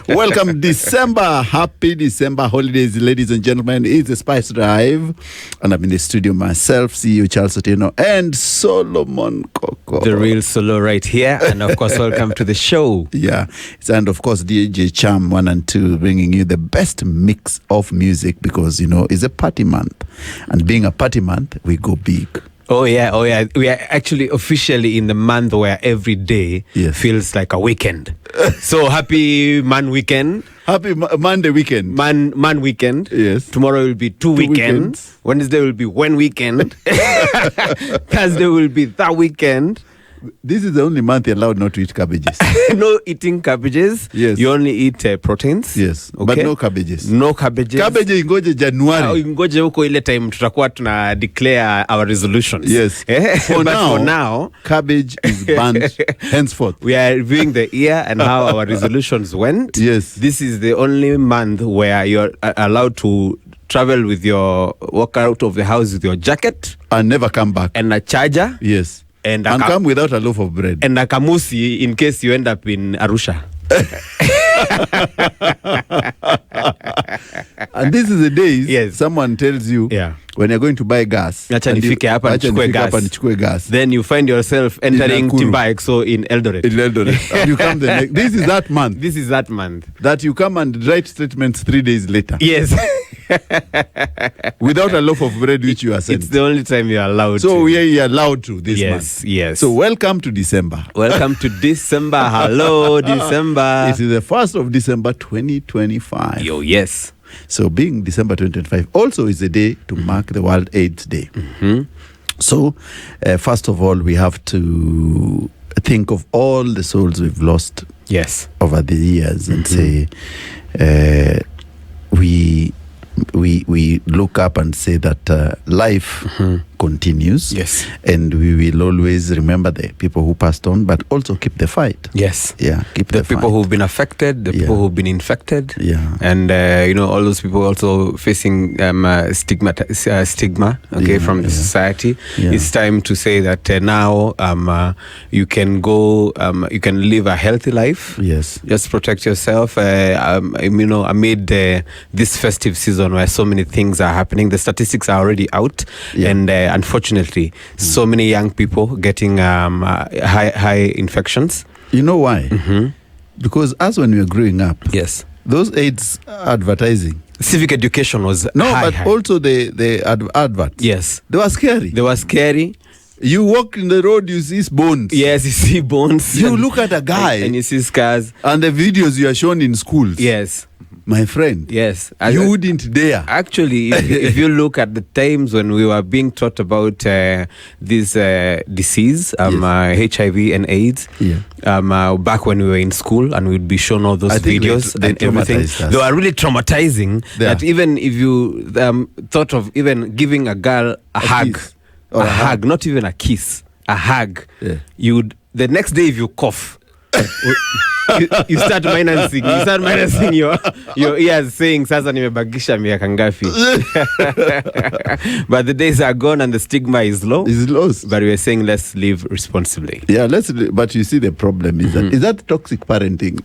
Welcome December. Happy December holidays, ladies and gentlemen. It's the Spice Drive. And I'm in the studio myself, CEO Charles Otieno, and Solomon Koko. The real solo right here. And of course, welcome to the show. Yeah. And of course, DJ Cham 1 and 2 bringing you the best mix of music because, it's a party month. And being a party month, we go big. Oh yeah. We are actually officially in the month where every day feels like a weekend. So happy man weekend. Happy Monday weekend. Man weekend. Yes. Tomorrow will be two weekends. Wednesday will be one weekend. Thursday will be that weekend. This is the only month you're allowed not to eat cabbages. No eating cabbages. Yes. You only eat proteins. Yes. Okay? But no cabbages. No cabbages. Cabbage ingoje January. Ingoje huko ile time tutakuwa tuna declare our resolutions. Yes. For now, cabbage is banned henceforth. We are reviewing the year and how our resolutions went. Yes. This is the only month where you're allowed to travel with walk out of the house with your jacket. And never come back. And a charger. Yes. And come without a loaf of bread. And a kamusi in case you end up in Arusha. And this is the days someone tells you when you're going to buy gas. Then you find yourself entering Timbaexo in Eldoret. And you come this is that month. This is that month. That you come and write statements 3 days later. Yes. Without a loaf of bread which you are sent. It's the only time you're allowed to. So we are allowed to this month. Yes. So welcome to December. Welcome to December. Hello, December. It is the 1st of December 2025. Yes. So being December 2025 also is a day to mark the World AIDS Day. Mm-hmm. So first of all, we have to think of all the souls we've lost over the years and say we look up and say that life continues. Yes. And we will always remember the people who passed on, but also keep the fight. Yes. Yeah, keep the people fight. who've been affected, the people who've been infected. Yeah. And, all those people also facing stigma from the society. Yeah. It's time to say that now you can go, you can live a healthy life. Yes. Just protect yourself. Amid this festive season where so many things are happening, the statistics are already out. Yeah. And unfortunately, so many young people getting high infections. You know why? Mm-hmm. Because as when we were growing up, those AIDS advertising, civic education was also the adverts. Yes, they were scary. You walk in the road, you see bones. Yes, you see bones. You look at a guy and you see scars. And the videos you are shown in schools. Yes. My friend, you wouldn't dare. Actually, if you look at the times when we were being taught about this disease, HIV and AIDS, back when we were in school and we'd be shown all those videos and everything, they were really traumatizing. That even if you thought of even giving a girl a hug, or a hug, not even a kiss, a hug, you'd the next day if you cough. You start minusing your ears saying sasa nimebagisha miaka ngapi. But the days are gone and the stigma is low. It's lost. But we are saying let's live responsibly. Yeah, but you see the problem is that toxic parenting?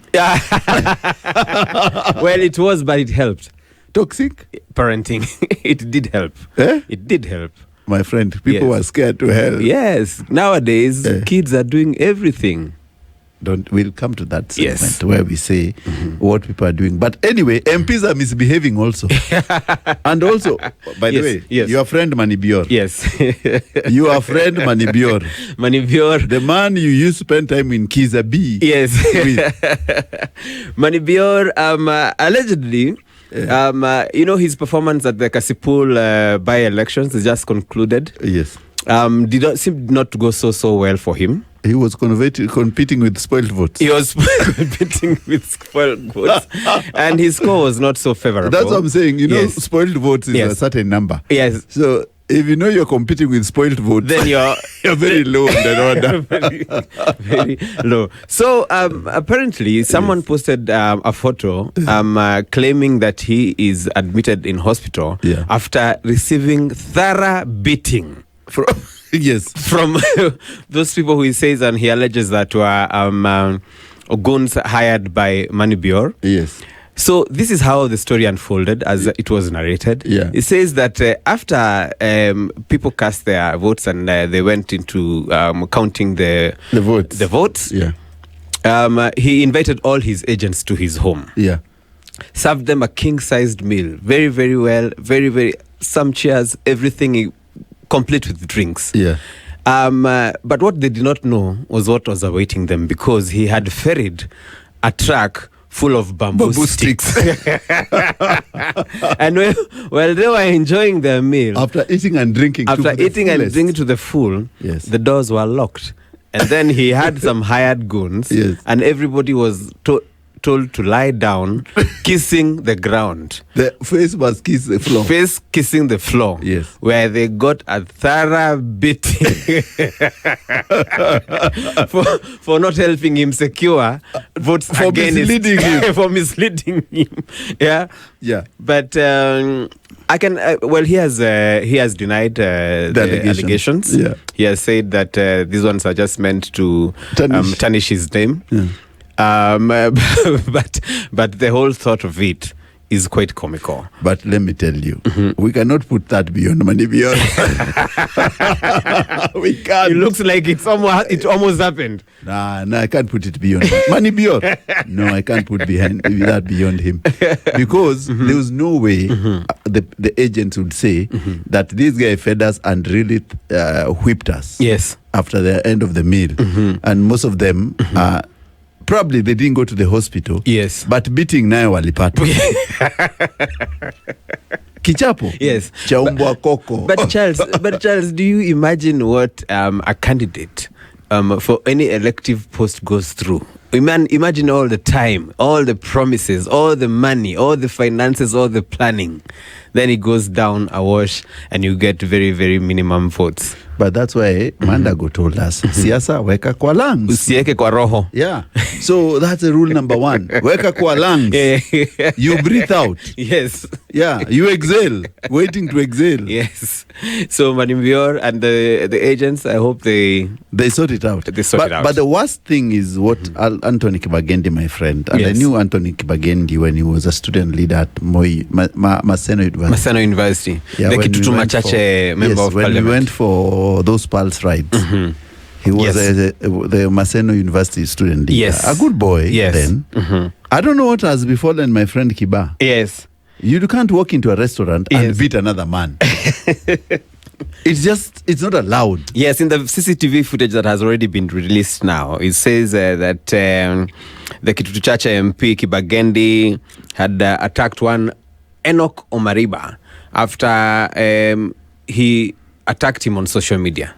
Well, it was, but it helped. Toxic parenting. It did help. It did help. My friend, people were scared to hell. Yes. Nowadays, kids are doing everything. We'll come to that segment where we say what people are doing. But anyway, MPs are misbehaving also. And also, by the way, your friend Manibior. Yes. Your friend Manibior. The man you used to spend time in Kiza B. Yes. Manibior, allegedly, his performance at the Kasipul by-elections is just concluded. Yes. Did not seem not to go so well for him. He was competing with spoiled votes. He was competing with spoiled votes. And his score was not so favorable. That's what I'm saying. Spoiled votes is a certain number. Yes. So if you know you're competing with spoiled votes, then you're very low in the order. very low. So apparently someone posted a photo claiming that he is admitted in hospital after receiving thorough beating. From those people who he says and he alleges that were goons hired by Manibior. Yes. So this is how the story unfolded as it was narrated. Yeah. It says that after people cast their votes and they went into counting the votes. Yeah. He invited all his agents to his home. Yeah. Served them a king-sized meal. Very, very well. Very, very... Some chairs, everything complete with drinks. Yeah. But what they did not know was what was awaiting them, because he had ferried a truck full of bamboo sticks. And while they were enjoying their meal... After eating and drinking to the full, yes, the doors were locked. And then he had some hired goons, yes, and everybody was told to lie down, kissing the ground. The face must kiss the floor. Face kissing the floor. Yes. Where they got a thorough beating for not helping him secure votes for misleading him. For misleading him. Yeah. Yeah. But I can. He has denied the allegations. Yeah. He has said that these ones are just meant to tarnish his name. Yeah. But the whole thought of it is quite comical. But let me tell you, we cannot put that beyond money beyond. We can't. It looks like it almost happened. Nah, I can't put it beyond money beyond. No, I can't put that beyond him, because there was no way the agents would say that this guy fed us and really whipped us. Yes. After the end of the meal, and most of them probably they didn't go to the hospital. Yes. But beating nayo walipata. Kichapo. Yes. Chaumbwa Koko. But Charles, do you imagine what a candidate for any elective post goes through? Imagine all the time, all the promises, all the money, all the finances, all the planning. Then it goes down a wash and you get very, very minimum votes. But that's why Mandago told us, siasa weka kwa lungs. Usieke kwa roho. Yeah. So that's the rule number 1. Weka kwa lungs. You breathe out. Yes. Yeah. You exhale. Waiting to exhale. Yes. So Manimbior and the agents, I hope they sort it out. They sort it out. But the worst thing is what Anthony Kibagendi, my friend, and yes, I knew Anthony Kibagendi when he was a student leader at Maseno University. Yeah, the Kitutu Machache member of when parliament. We went for those Pulse rides. He was the Maseno University student leader. Yes. A good boy then. I don't know what has befallen my friend Kiba. Yes. You can't walk into a restaurant and beat another man. It's not allowed. Yes, in the CCTV footage that has already been released now, it says that the Kitutu Chacha MP Kibagendi had attacked one Enoch Omariba after he attacked him on social media.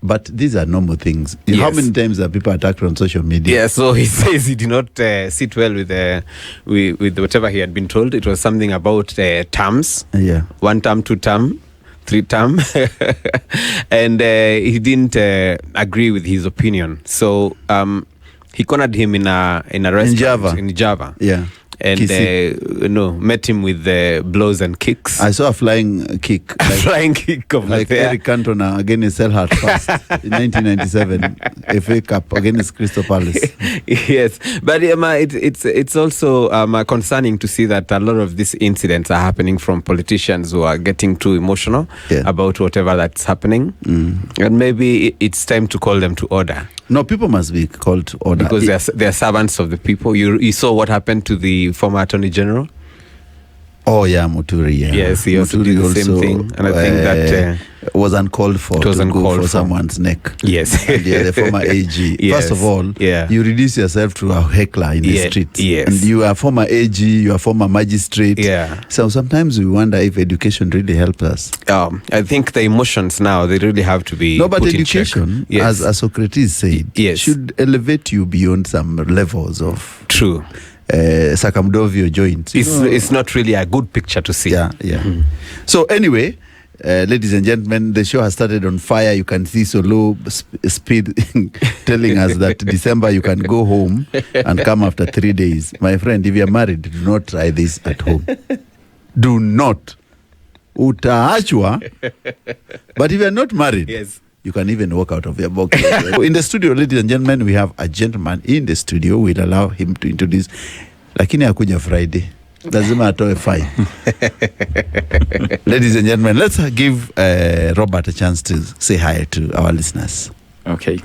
But these are normal things. Yes. How many times are people attacked on social media? Yeah, so he says he did not sit well with whatever he had been told. It was something about terms. Yeah. 1 term, 2 term, 3 term. And he didn't agree with his opinion. So he cornered him in a restaurant in Java. Yeah. And met him with blows and kicks. I saw a flying kick. A flying kick of like Eric Cantona against Selhurst Fast in 1997 FA Cup against Crystal Palace. Yes, but it's also concerning to see that a lot of these incidents are happening from politicians who are getting too emotional about whatever that's happening. And maybe it's time to call them to order. No, people must be called to order. Because they're servants of the people. You saw what happened to the former Attorney General? Oh, yeah, Muturi. Yeah. Yes, he also did the same thing. And I think that was uncalled for to go for someone's neck. Yes. And the former AG. Yes. First of all, you reduce yourself to a heckler in the streets. Yes. And you are former AG, you are former magistrate. Yeah. So sometimes we wonder if education really helps us. I think the emotions now, they really have to be but put education, in check. as Socrates said, should elevate you beyond some levels of... True. Circumdovio joints. It's not really a good picture to see. Yeah. So anyway, ladies and gentlemen, the show has started on fire. You can see Solo speed telling us that December you can go home and come after 3 days. My friend, if you're married, do not try this at home. Do not. Utaachwa. But if you're not married, you can even walk out of your box. In the studio, ladies and gentlemen, we have a gentleman in the studio. We'll allow him to introduce. Lakini hakuja Friday. Lazima atoe fine. Ladies and gentlemen, let's give Robert a chance to say hi to our listeners. Okay.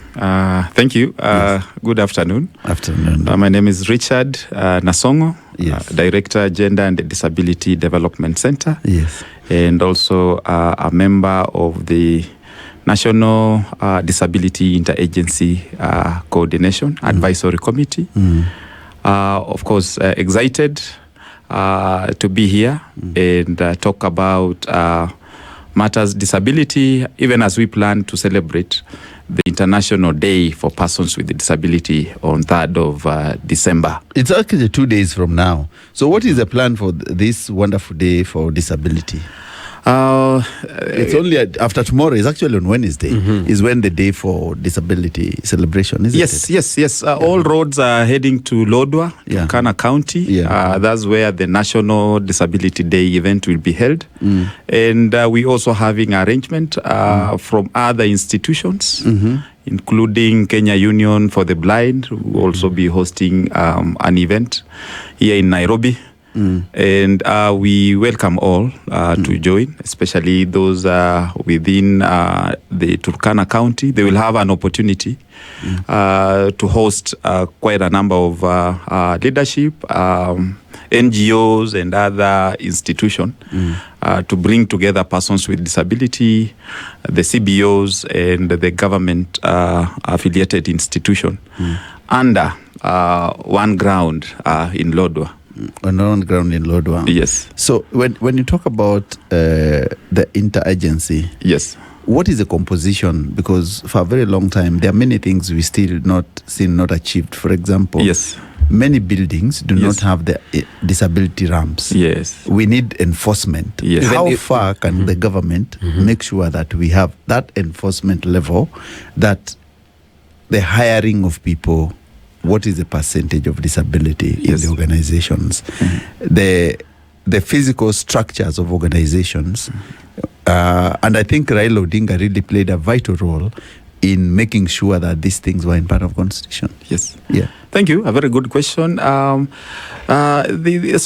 Thank you. Yes. Good afternoon. Afternoon. My name is Richard Nasong'o, Yes. Director, Gender and Disability Development Center. Yes. And also a member of the National Disability Interagency Coordination Advisory Committee. Of course, excited to be here and talk about matters disability, even as we plan to celebrate the International Day for Persons with Disability on 3rd of December. It's actually 2 days from now. So what is the plan for this wonderful day for disability? It's only after tomorrow. It's actually on Wednesday. Is when the day for disability celebration is. Yes. All roads are heading to Lodwar, Turkana County. That's where the National Disability Day event will be held. And we also having arrangement from other institutions, including Kenya Union for the Blind, who will also be hosting an event here in Nairobi. And we welcome all to join, especially those within the Turkana County. They will have an opportunity to host quite a number of leadership, NGOs and other institutions to bring together persons with disability, the CBOs and the government affiliated institution under one ground in Lodwar. On ground in Lodwar. Yes. So when you talk about the interagency, yes, what is the composition? Because for a very long time, there are many things we still not achieved. For example, yes, many buildings do not have the disability ramps. Yes. We need enforcement. Yes. How far can the government make sure that we have that enforcement level, that the hiring of people, what is the percentage of disability in the organizations, the physical structures of organizations, and I think Raila Odinga really played a vital role in making sure that these things were in part of constitution. Yes. Yeah. Thank you. A very good question. So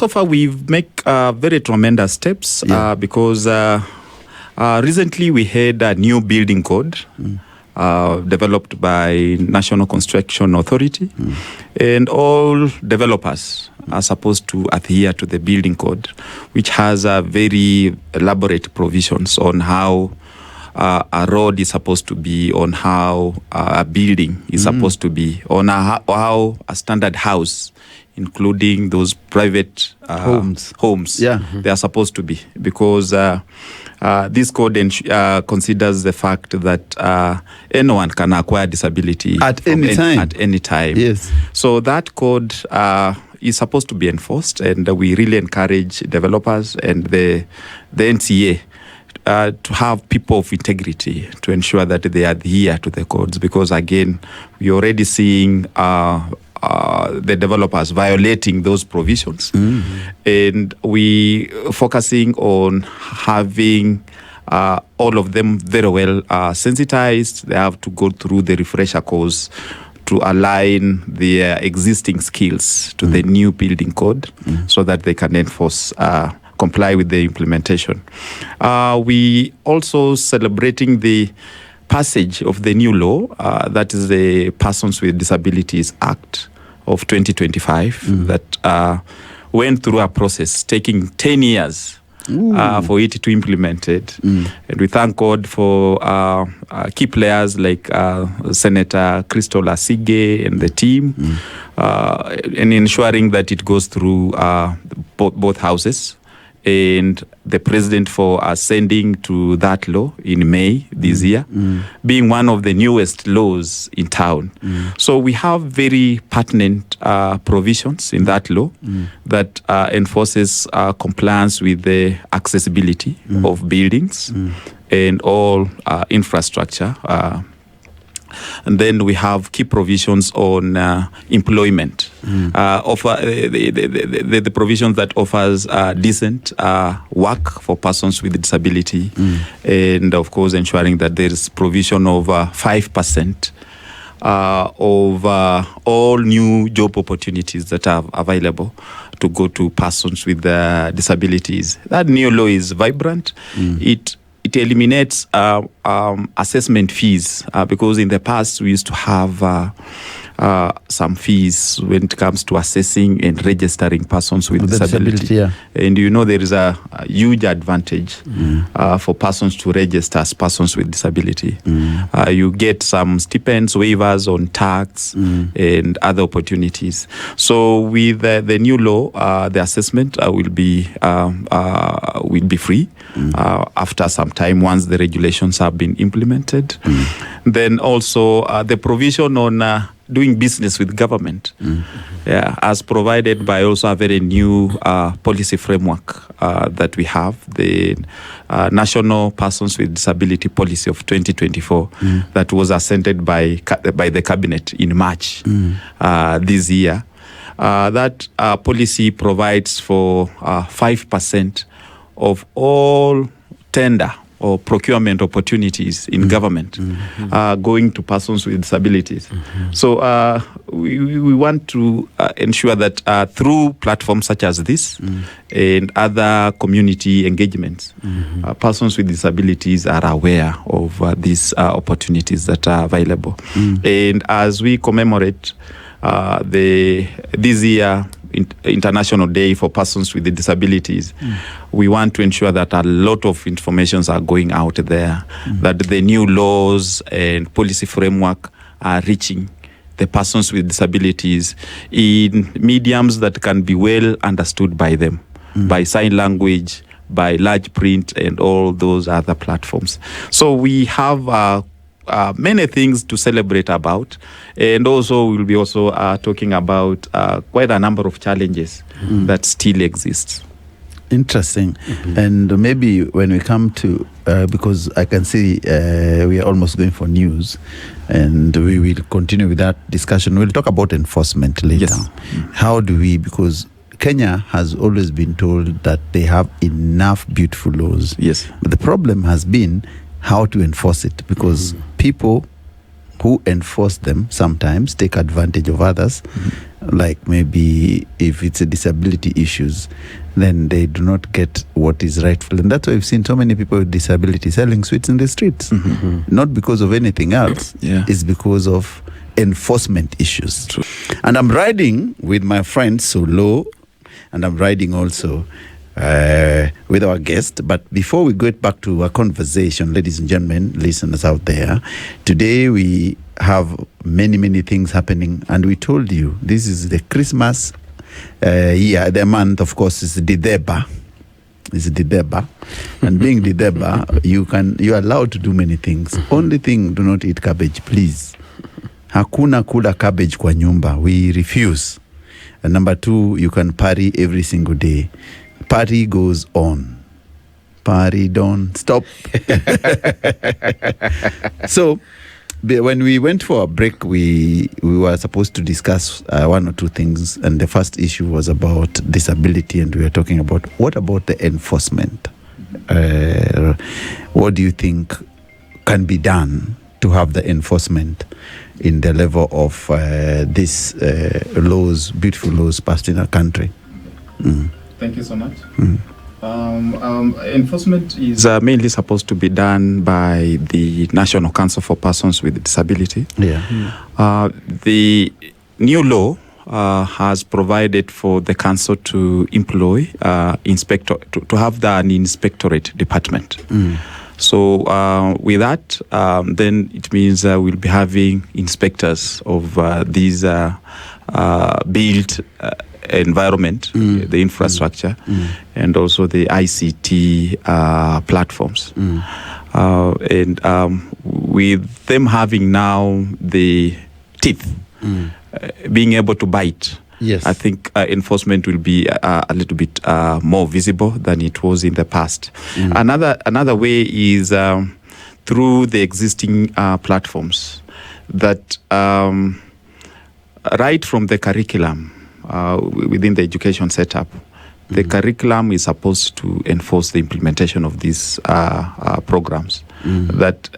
far we've made very tremendous steps because recently we had a new building code. Developed by National Construction Authority, and all developers are supposed to adhere to the building code, which has a very elaborate provisions on how a road is supposed to be, on how a building is supposed to be, on how a standard house, including those private homes, they are supposed to be, because this code considers the fact that anyone can acquire disability at any time. Yes. So that code is supposed to be enforced, and we really encourage developers and the NCA to have people of integrity to ensure that they adhere to the codes, because again, we're already seeing the developers violating those provisions, and we focusing on having all of them very well sensitized. They have to go through the refresher course to align their existing skills to the new building code, so that they can enforce, comply with the implementation. We also celebrating the passage of the new law, that is the Persons with Disabilities Act of 2025, that went through a process taking 10 years for it to implement it. And we thank God for key players like Senator Crystal Asige and the team, in ensuring that it goes through both houses, and the president for sending to that law in May this year, being one of the newest laws in town. So we have very pertinent provisions in that law that enforces compliance with the accessibility of buildings and all infrastructure. And then we have key provisions on employment, offer the provisions that offers decent work for persons with disability, and of course ensuring that there is provision of 5% of all new job opportunities that are available to go to persons with disabilities. That new law is vibrant. It eliminates assessment fees because in the past we used to have some fees when it comes to assessing and registering persons with disability. And there is a huge advantage for persons to register as persons with disability. You get some stipends, waivers on tax and other opportunities. So with the new law, the assessment will be free after some time once the regulations have been implemented. Then also the provision on doing business with government, as provided by also a very new policy framework that we have, the National Persons with Disability Policy of 2024 that was assented by the Cabinet in March this year. That policy provides for 5% of all tender or procurement opportunities in government going to persons with disabilities. So we want to ensure that through platforms such as this and other community engagements, persons with disabilities are aware of these opportunities that are available. And as we commemorate this year International Day for Persons with Disabilities, we want to ensure that a lot of informations are going out there, that the new laws and policy framework are reaching the persons with disabilities in mediums that can be well understood by them, by sign language, by large print, and all those other platforms. So we have many things to celebrate about, and also we'll be also talking about quite a number of challenges that still exist. Interesting. And maybe when we come to because I can see we are almost going for news, and we will continue with that discussion. We'll talk about enforcement later. Yes. How do we, because Kenya has always been told that they have enough beautiful laws. Yes. But the problem has been how to enforce it, because people who enforce them sometimes take advantage of others, like maybe if it's a disability issues, then they do not get what is rightful. And that's why we've seen so many people with disability selling sweets in the streets. Not because of anything else, it's because of enforcement issues. True. And I'm riding with my friend Solo, and I'm riding also with our guest. But before we get back to our conversation, ladies and gentlemen, listeners out there, today we have many things happening, and we told you this is the Christmas year. The month, of course, is Dideba. It's Dideba, and being Dideba, you are allowed to do many things. Only thing, do not eat cabbage, please. Hakuna kula cabbage kwa nyumba. We refuse. And number 2, you can party every single day. Party goes on. Party don't stop. So, when we went for a break, we were supposed to discuss one or two things. And the first issue was about disability. And we were talking about, what about the enforcement? What do you think can be done to have the enforcement in the level of these laws, beautiful laws passed in our country? Thank you so much. Enforcement is mainly supposed to be done by the National Council for Persons with Disability. The new law has provided for the council to employ inspector to have an inspectorate department. So with that, then it means we'll be having inspectors of these built environment, the infrastructure, and also the ICT platforms. And with them having now the teeth, being able to bite, I think enforcement will be a little bit more visible than it was in the past. Another way is through the existing platforms that right from the curriculum within the education setup, The curriculum is supposed to enforce the implementation of these programs. That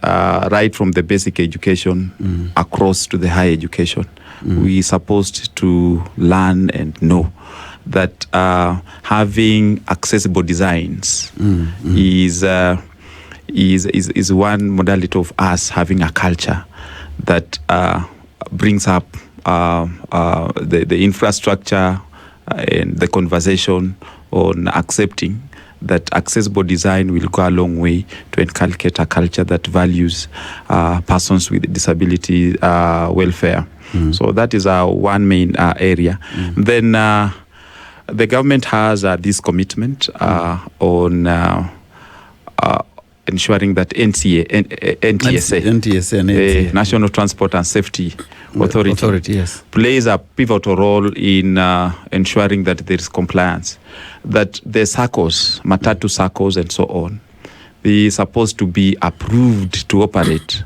right from the basic education across to the higher education, we supposed to learn and know that having accessible designs is one modality of us having a culture that brings up the infrastructure and the conversation on accepting that accessible design will go a long way to inculcate a culture that values persons with disability welfare. So that is our one main area. Then the government has this commitment on ensuring that NTSA, National Transport and Safety Authority plays a pivotal role in ensuring that there is compliance. That the SACCOs, Matatu SACCOs and so on, they are supposed to be approved to operate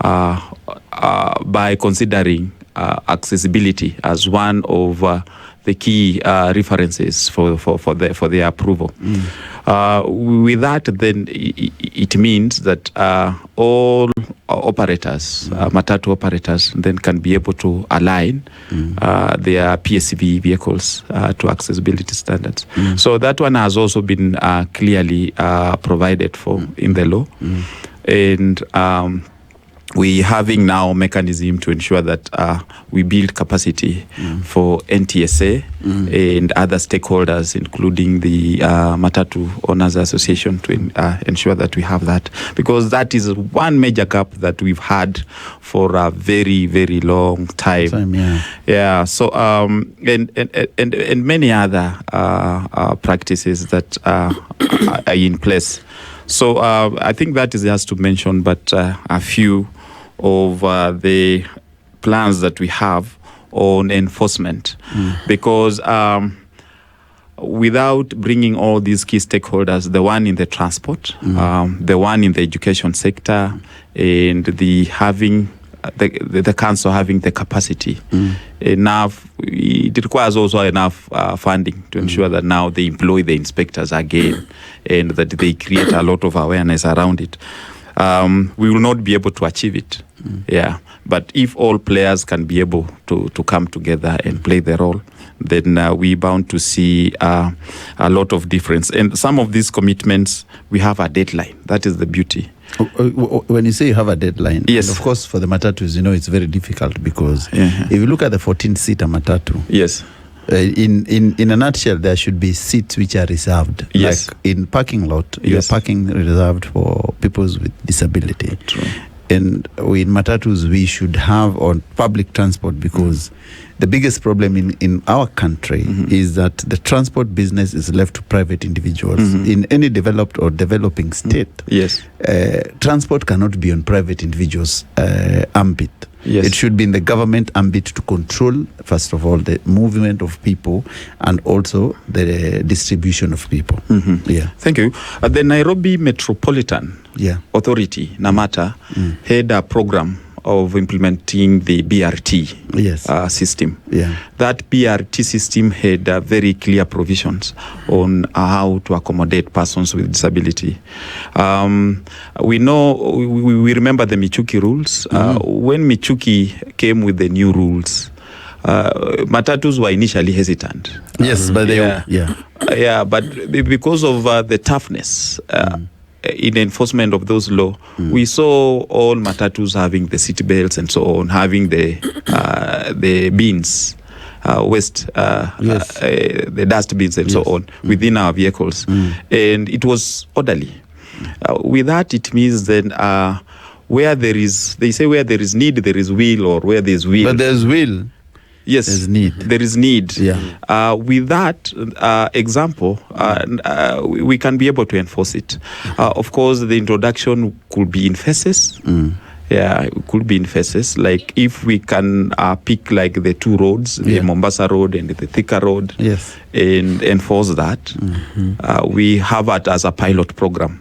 by considering accessibility as one of the key references for their approval. With that, then it means that all operators, Matatu operators, then can be able to align their PSV vehicles to accessibility standards. So that one has also been clearly provided for in the law. And we having now mechanism to ensure that we build capacity for NTSA and other stakeholders, including the Matatu Owners Association, to ensure that we have that, because that is one major gap that we've had for a very, very long time. So and many other practices that are in place. So I think that is just to mention, but a few of the plans that we have on enforcement, because without bringing all these key stakeholders, the one in the transport, the one in the education sector, and the council having the capacity enough, it requires also enough funding to ensure that now they employ the inspectors again and that they create a lot of awareness around it. We will not be able to achieve it. But if all players can be able to come together and play their role, then we're bound to see a lot of difference. And some of these commitments, we have a deadline. That is the beauty. When you say you have a deadline, yes, of course, for the Matatus, it's very difficult because if you look at the 14-seater Matatu, yes, in a nutshell, there should be seats which are reserved. Yes. Like in parking lot, Yes. you're parking reserved for people with disability. True. And in Matatus, we should have on public transport, because the biggest problem in our country is that the transport business is left to private individuals. In any developed or developing state, yes, transport cannot be on private individuals' ambit. Yes. It should be in the government ambit to control, first of all, the movement of people and also the distribution of people. Thank you. The Nairobi Metropolitan Authority, NAMATA, had a program of implementing the BRT system. That BRT system had very clear provisions on how to accommodate persons with disability. We know, we remember the Michuki rules. When Michuki came with the new rules, Matatus were initially hesitant. Yes, but they but because of the toughness in enforcement of those laws, we saw all Matatus having the seat belts and so on, having the bins, waste, the dust bins and so on within our vehicles. And it was orderly. With that, it means then where there is, they say where there is need, there is will, or where there is will. But there's will. Yes, there's need. There is need. With that example, we can be able to enforce it. Of course, the introduction could be in phases. It could be in phases. Like if we can pick like the two roads, the Mombasa Road and the Thika Road, and enforce that, we have it as a pilot program.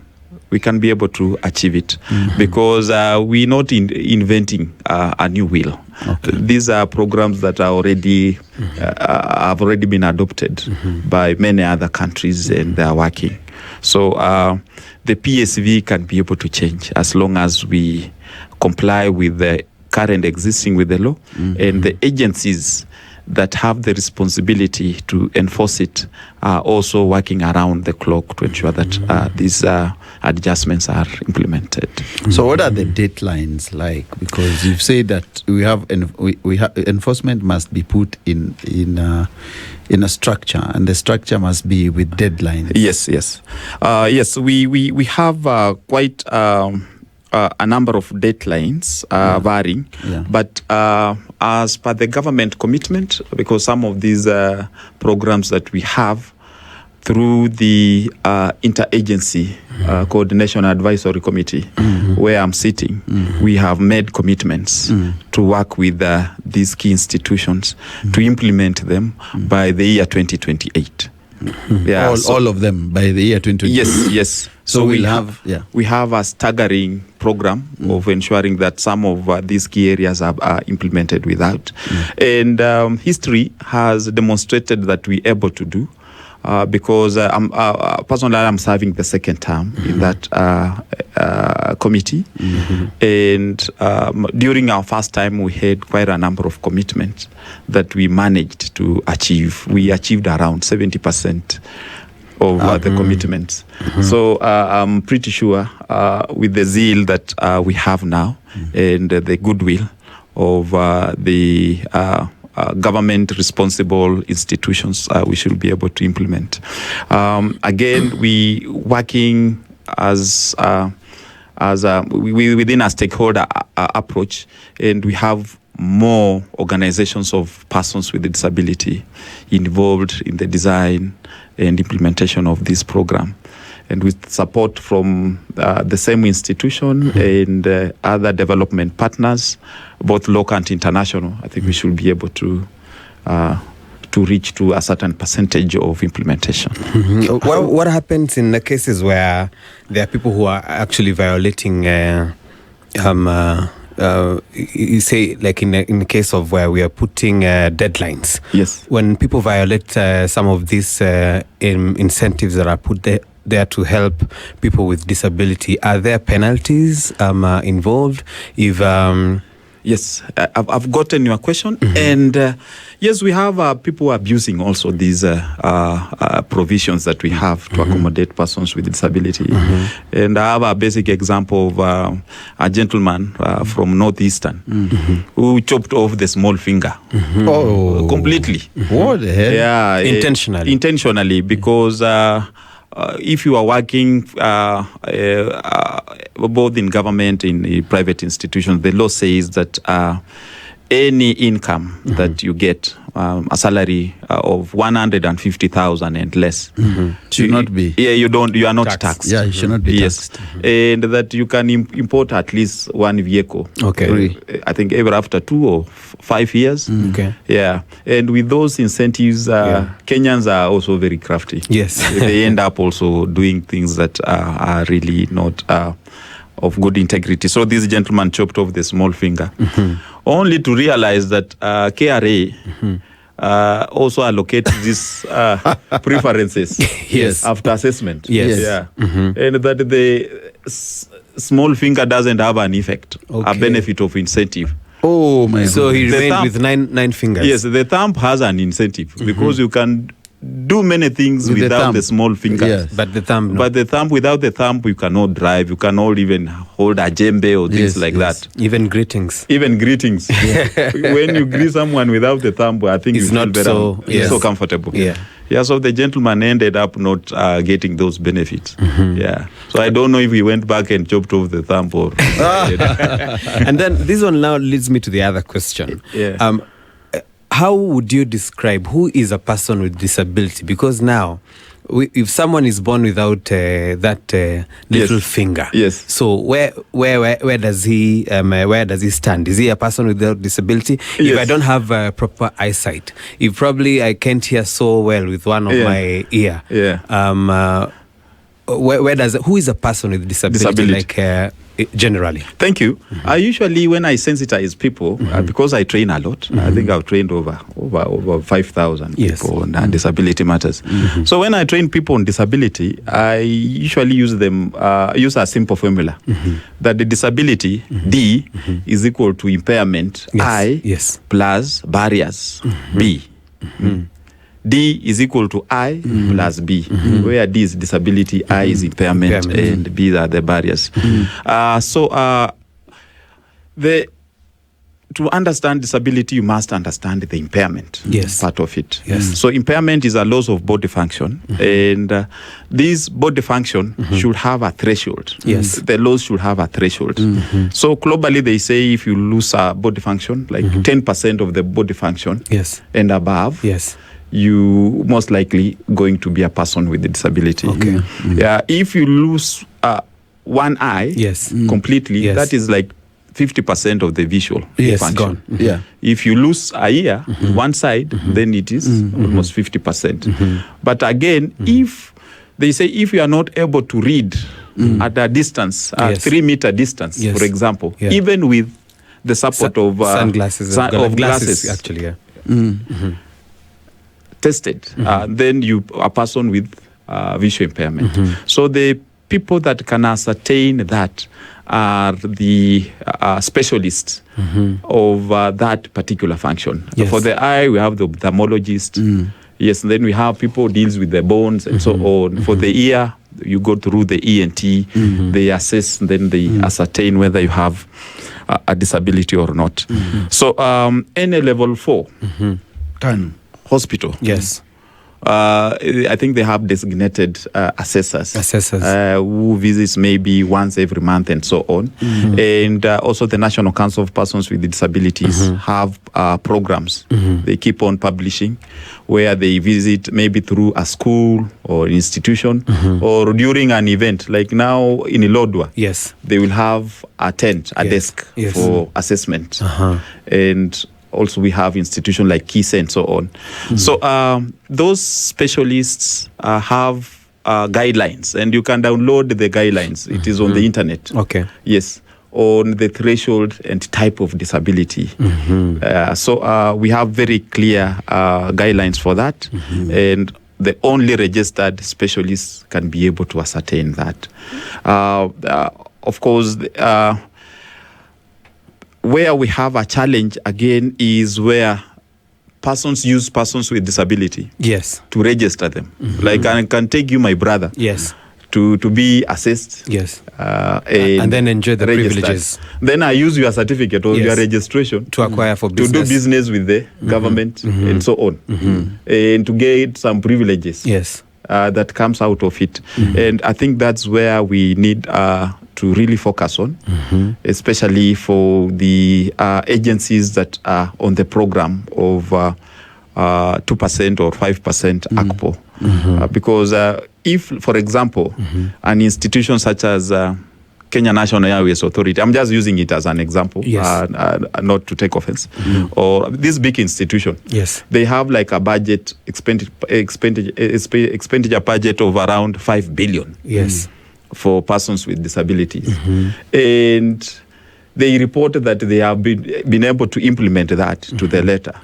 we can be able to achieve it, because we're not inventing a new wheel. Okay. These are programs that are already have already been adopted by many other countries, and they are working. So the PSV can be able to change as long as we comply with the current existing with the law, and the agencies that have the responsibility to enforce it are also working around the clock to ensure that these adjustments are implemented. So what are the deadlines like? Because you've said that we have enforcement must be put in a structure, and the structure must be with deadlines. Yes. Yes. We have quite a number of deadlines varying, but as per the government commitment, because some of these programs that we have through the interagency coordination advisory committee, where I'm sitting, we have made commitments to work with these key institutions to implement them by the year 2028. Yeah, all of them by the year 2028. Yes. So we have a staggering program of ensuring that some of these key areas are implemented without. And history has demonstrated that we're able to do, because personally I'm serving the second term in that committee. And during our first time, we had quite a number of commitments that we managed to achieve. We achieved around 70% of the commitments. So I'm pretty sure with the zeal that we have now and the goodwill of the government responsible institutions, we should be able to implement. Again, we working as within a stakeholder approach, and we have more organizations of persons with a disability involved in the design and implementation of this program. And with support from the same institution and other development partners, both local and international, I think we should be able to reach to a certain percentage of implementation. What happens in the cases where there are people who are actually violating you say, like in the case of where we are putting deadlines? Yes. When people violate some of these incentives that are put there to help people with disability, are there penalties involved? If Yes, I've gotten your question. And yes, we have people abusing also these provisions that we have to accommodate persons with disability. And I have a basic example of a gentleman from Northeastern who chopped off the small finger completely. What the hell? Yeah, intentionally, because if you are working both in government and in private institutions, the law says that any income that you get, a salary of 150,000 and less, should not be. Yeah, you are not taxed. Yeah, you should not be taxed. And that you can import at least one vehicle. Okay. I think ever after 2 or 5 years. Okay. Yeah. And with those incentives, Kenyans are also very crafty. Yes. They end up also doing things that are really not of good integrity. So this gentleman chopped off the small finger, only to realize that KRA also allocated these preferences after assessment. Yes. Yeah. And that the small finger doesn't have an effect, a benefit of incentive. Oh my! So he The remained thumb, with nine fingers. Yes, the thumb has an incentive because you can do many things With the without thumb. the small finger. Yes. But the thumb, no. But the thumb, without the thumb, you cannot drive. You cannot even hold a djembe or things like that. Even greetings. Even greetings. When you greet someone without the thumb, I think It's you feel not better. so- It's yes. so comfortable. Yeah. Yeah, so the gentleman ended up not getting those benefits. Yeah. So I don't know if he went back and chopped off the thumb or... And then this one now leads me to the other question. Yeah. How would you describe who is a person with disability? Because now, if someone is born without that little finger, Yes. so where does he stand? Is he a person without disability? If Yes. I don't have proper eyesight, if probably I can't hear so well with one of my ear, Yeah. who is a person with disability. Like generally? Thank you. Usually when I sensitize people, because I train a lot, I think I've trained over 5,000 people on disability matters. So when I train people on disability, I usually use a simple formula that the disability D is equal to impairment I plus barriers B. D is equal to I plus B, where D is disability, I is impairment, and B are the barriers. To understand disability, you must understand the impairment part of it. So impairment is a loss of body function, and this body function should have a threshold. The loss should have a threshold. So globally, they say if you lose a body function, like 10% of the body function and above, you most likely going to be a person with a disability. If you lose one eye completely, that is like 50% of the visual function. Gone. If you lose a ear, one side, then it is almost 50%. But again, if they say if you are not able to read at a distance, 3-meter distance, for example, even with the support of sunglasses, of glasses, actually, tested, then you a person with visual impairment. So the people that can ascertain that are the specialists of that particular function. For the eye, we have the ophthalmologist. Yes, and then we have people who deals with the bones and so on. For the ear, you go through the ENT, they assess, and then they ascertain whether you have a disability or not. So any level 4 hospital. I think they have designated assessors who visits maybe once every month and so on. And also the National Council of Persons with Disabilities have programs they keep on publishing where they visit maybe through a school or institution or during an event. Like now in Ilodwa, they will have a tent, a desk for assessment. And also we have institutions like KISA and so on. So those specialists have guidelines, and you can download the guidelines. It is on the internet. On the threshold and type of disability. So we have very clear guidelines for that, and the only registered specialists can be able to ascertain that. Of course, where we have a challenge again is where persons use persons with disability to register them. Like I can take you, my brother, to be assessed and then enjoy the privileges. Then I use your certificate or your registration to acquire for business, to do business with the government and so on, and to get some privileges that comes out of it. And I think that's where we need to really focus on, especially for the agencies that are on the program of 2% or 5% ACPO. Because if, for example, an institution such as Kenya National Airways Authority, I'm just using it as an example, not to take offense, or this big institution, they have like a budget, expenditure budget of around 5 billion. For persons with disabilities. And they reported that they have been able to implement that to the letter.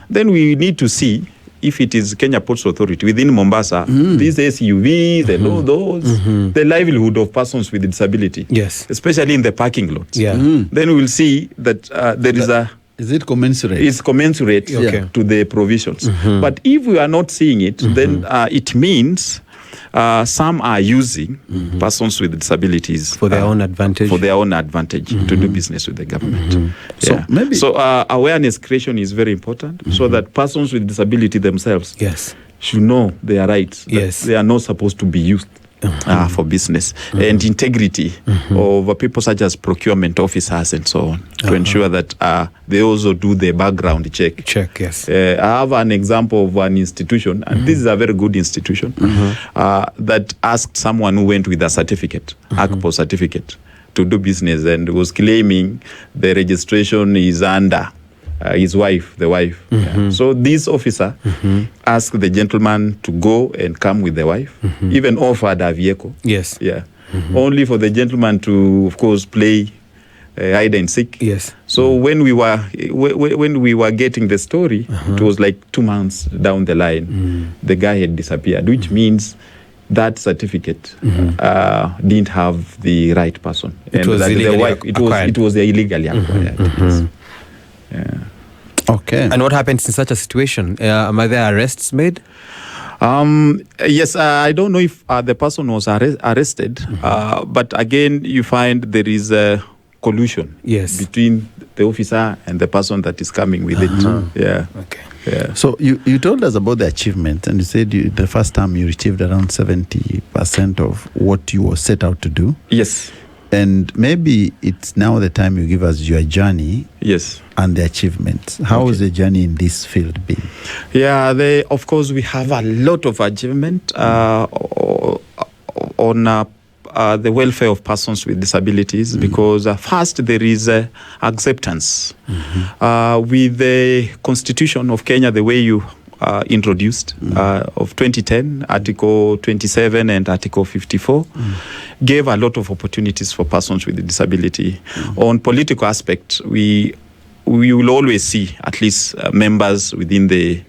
Then we need to see if it is Kenya Ports Authority within Mombasa, these SUVs and all those, the livelihood of persons with disability, especially in the parking lots. Then we'll see that there is a... Is it commensurate? It's commensurate to the provisions. But if we are not seeing it, then it means some are using persons with disabilities for their own advantage. To do business with the government. So awareness creation is very important, so that persons with disability themselves should know their rights. They are not supposed to be used for business, and integrity of people such as procurement officers and so on, to ensure that they also do the background check. I have an example of an institution, and this is a very good institution, that asked someone who went with a certificate, ACPO certificate, to do business, and was claiming the registration is under his wife, the wife. Yeah. So this officer asked the gentleman to go and come with the wife, even offered a vehicle. Yes. Yeah. Only for the gentleman to, of course, play hide and seek. Yes. So when we were getting the story, it was like 2 months down the line, the guy had disappeared, which means that certificate didn't have the right person. It was illegally acquired. It was illegally acquired. Yes. Yeah. Okay. And what happens in such a situation? Are there arrests made? Yes, I don't know if the person was arrested, but again, you find there is a collusion between the officer and the person that is coming with it. Yeah. Okay. Yeah. So you told us about the achievement, and you said the first time you achieved around 70% of what you were set out to do. Yes. And maybe it's now the time you give us your journey. Yes. And the achievements. How has the journey in this field been? Yeah, of course, we have a lot of achievement on the welfare of persons with disabilities, because first there is acceptance. With the Constitution of Kenya, the way you introduced of 2010, Article 27 and Article 54, gave a lot of opportunities for persons with disability. On political aspect, we will always see at least members within the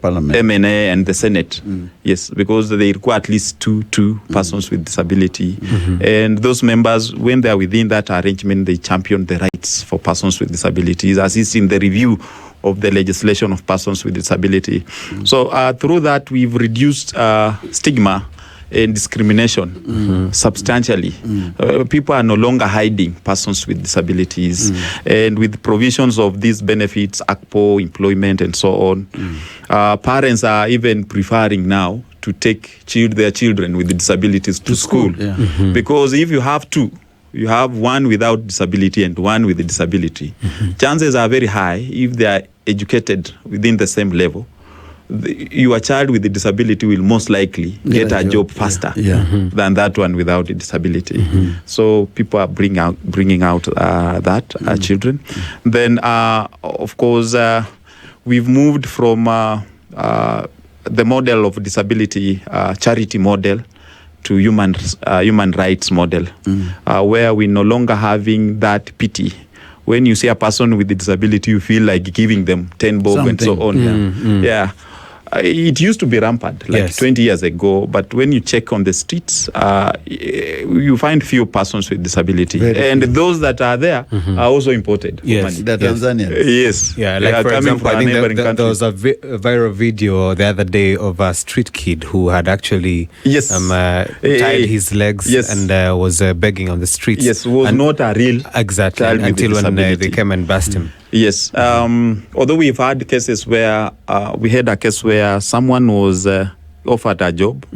Parliament, MNA and the Senate. Yes, because they require at least two persons with disability. And those members, when they are within that arrangement, they champion the rights for persons with disabilities, assist in the review of the legislation of persons with disability. So through that, we've reduced stigma and discrimination substantially. People are no longer hiding persons with disabilities. And with provisions of these benefits, ACPO, employment, and so on, parents are even preferring now to take their children with disabilities to school. Because if you have two, you have one without disability and one with a disability, chances are very high, if they are educated within the same level, your child with a disability will most likely get a job faster than that one without a disability. So people are bringing out that children. Then, of course, we've moved from the model of disability charity model to human rights model, where we're no longer having that pity. When you see a person with a disability, you feel like giving them 10 bob and so on. Yeah. It used to be rampant, like 20 years ago, but when you check on the streets, you find few persons with disability. And those that are there are also imported. Yes, the Tanzanians. Yes. Yeah, like for example, I think there was a viral video the other day of a street kid who had actually tied his legs and was begging on the streets. Yes, was not a real exactly child until with when they came and bust him. Yes. Although we've had cases where we had a case where someone was offered a job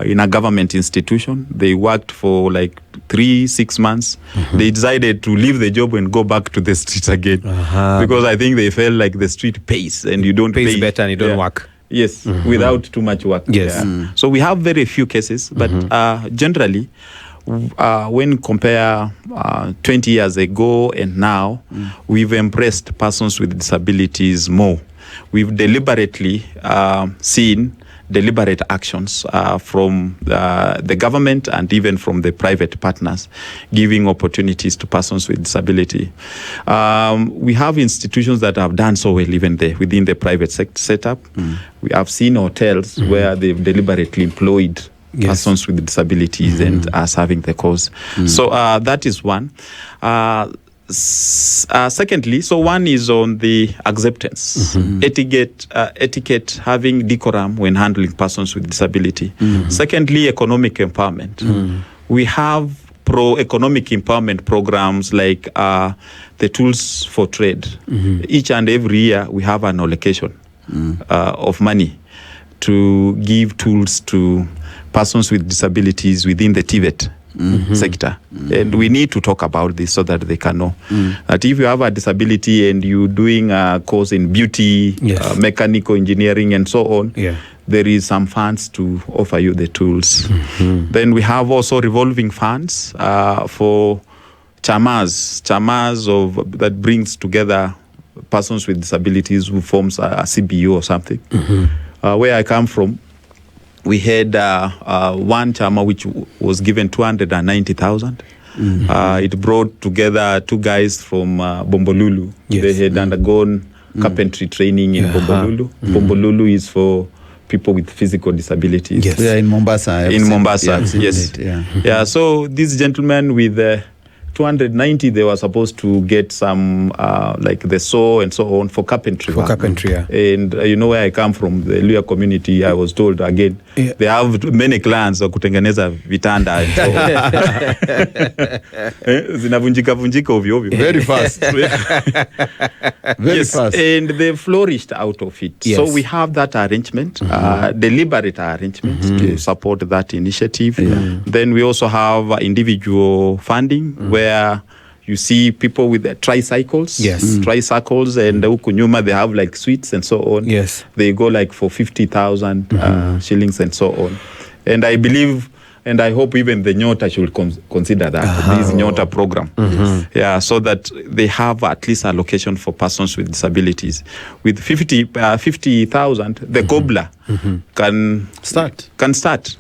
in a government institution. They worked for like 3-6 months. They decided to leave the job and go back to the street again because I think they felt like the street pays and you don't pays pay better and you don't work. Yes, without too much work. Yes. So we have very few cases, but generally, when compare 20 years ago and now, we've embraced persons with disabilities more. We've deliberately seen deliberate actions from the government and even from the private partners, giving opportunities to persons with disability. We have institutions that have done so well even there within the private setup. We have seen hotels where they've deliberately employed persons with disabilities and are serving the cause. So that is one. Secondly, so one is on the acceptance, etiquette, having decorum when handling persons with disability. Secondly, economic empowerment. We have pro-economic empowerment programs like the tools for trade. Each and every year, we have an allocation of money to give tools to persons with disabilities within the TVET sector. And we need to talk about this so that they can know that if you have a disability and you're doing a course in beauty, mechanical engineering and so on, there is some funds to offer you the tools. Then we have also revolving funds for chamas that brings together persons with disabilities who forms a CBU or something. Where I come from, we had one chama which was given 290,000. It brought together two guys from Bombolulu. Yes. They had undergone carpentry training in Bombolulu. Bombolulu is for people with physical disabilities. Yes. We are in Mombasa. In Mombasa, I've seen yes. it, yeah. Yeah, so these gentlemen with 290, they were supposed to get some like the saw and so on for carpentry. For carpentry, yeah. And you know where I come from, the Luya community, I was told again, they have many clans wa kutengeneza vitanda and so on. Zinavunjika ovyo ovyo. Very fast. Very Yes, fast. and they flourished out of it. Yes. So we have that arrangement, deliberate arrangement to support that initiative. Then we also have individual funding where you see people with tricycles. Yes. Tricycles, and huku nyuma they have like suites and so on. Yes. They go like for 50,000 shillings and so on. And I believe, and I hope even the Nyota should consider that, this Nyota program. Yeah, so that they have at least a location for persons with disabilities. With 50,000, the cobbler can Start.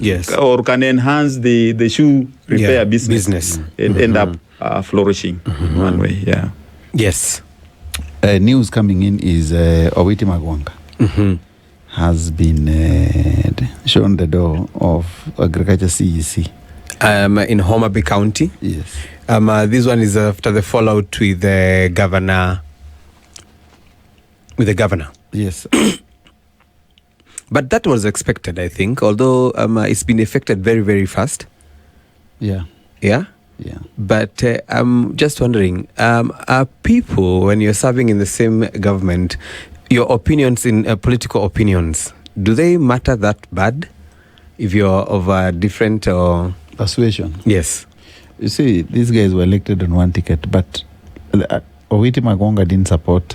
Yes. or can enhance the shoe repair business and end up flourishing in one way. Yeah. Yes. News coming in is Owiti Magwanga has been shown the door of Agriculture CEC. In Homa Bay County. Yes. This one is after the fallout with the governor. Yes. But that was expected, I think, although it's been affected very, very fast. Yeah. Yeah? Yeah. But I'm just wondering, are people, when you're serving in the same government, your opinions in political opinions, do they matter that bad if you're of a different or... Persuasion. Yes. You see, these guys were elected on one ticket, but Owiti Magwanga didn't support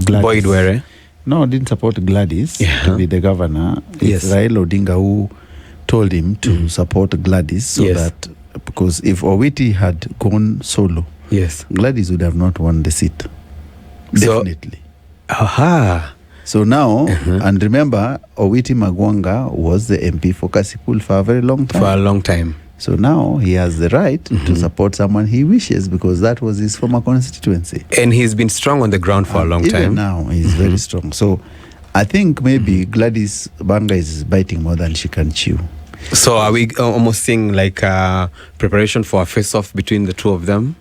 Gladys. Boyd Were. No, didn't support Gladys to be the governor. It's Yes. Raila Odinga who told him to support Gladys so Yes. that, because if Owiti had gone solo, Yes. Gladys would have not won the seat. So- Definitely. Aha. So now, and remember, Owiti Magwanga was the MP for Kasipul for a very long time. For a long time. So now he has the right to support someone he wishes because that was his former constituency. And he's been strong on the ground for a long Even time. now, he's very strong. So I think maybe Gladys Banga is biting more than she can chew. So are we almost seeing like preparation for a face-off between the two of them?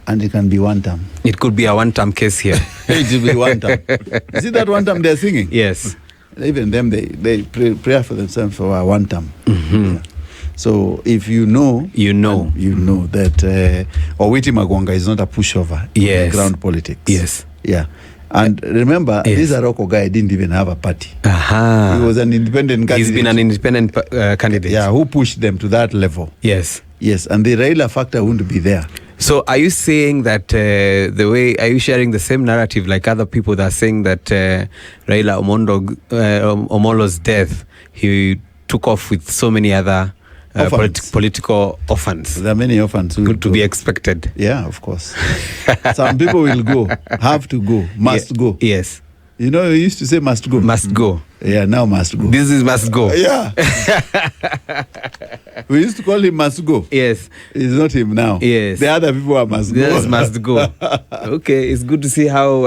And it can be one term. It could be a one-term case here. It will be one term. See that one term they're singing? Yes. Even them, they pray for themselves for a one term. Yeah. So if you know that Owiti Magwanga is not a pushover in ground politics. Yes. Yeah. And remember, this Aroko guy didn't even have a party. Aha. He was an independent candidate. He's been an independent candidate. Yeah, who pushed them to that level. Yes. Yes, and the Raila factor wouldn't be there. So are you saying that are you sharing the same narrative like other people that are saying that Raila Omolo's death, he took off with so many other political orphans? There are many orphans who to be expected. Yeah, of course. Some people will go, have to go, must go. Yes. You know, you used to say must go. Must go. Yeah, now must go. This is must go. Yeah. We used to call him must go. Yes. It's not him now. Yes. The other people are must go. Yes, must go. Okay, it's good to see how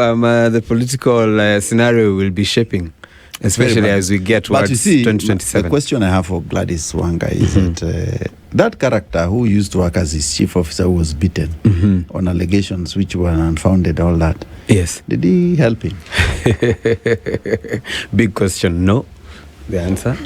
the political scenario will be shaping, especially as we get towards 2027. The question I have for Gladys Wanga is that character who used to work as his chief officer who was beaten on allegations which were unfounded, all that. Yes. Did he help him? Big question. No. The answer?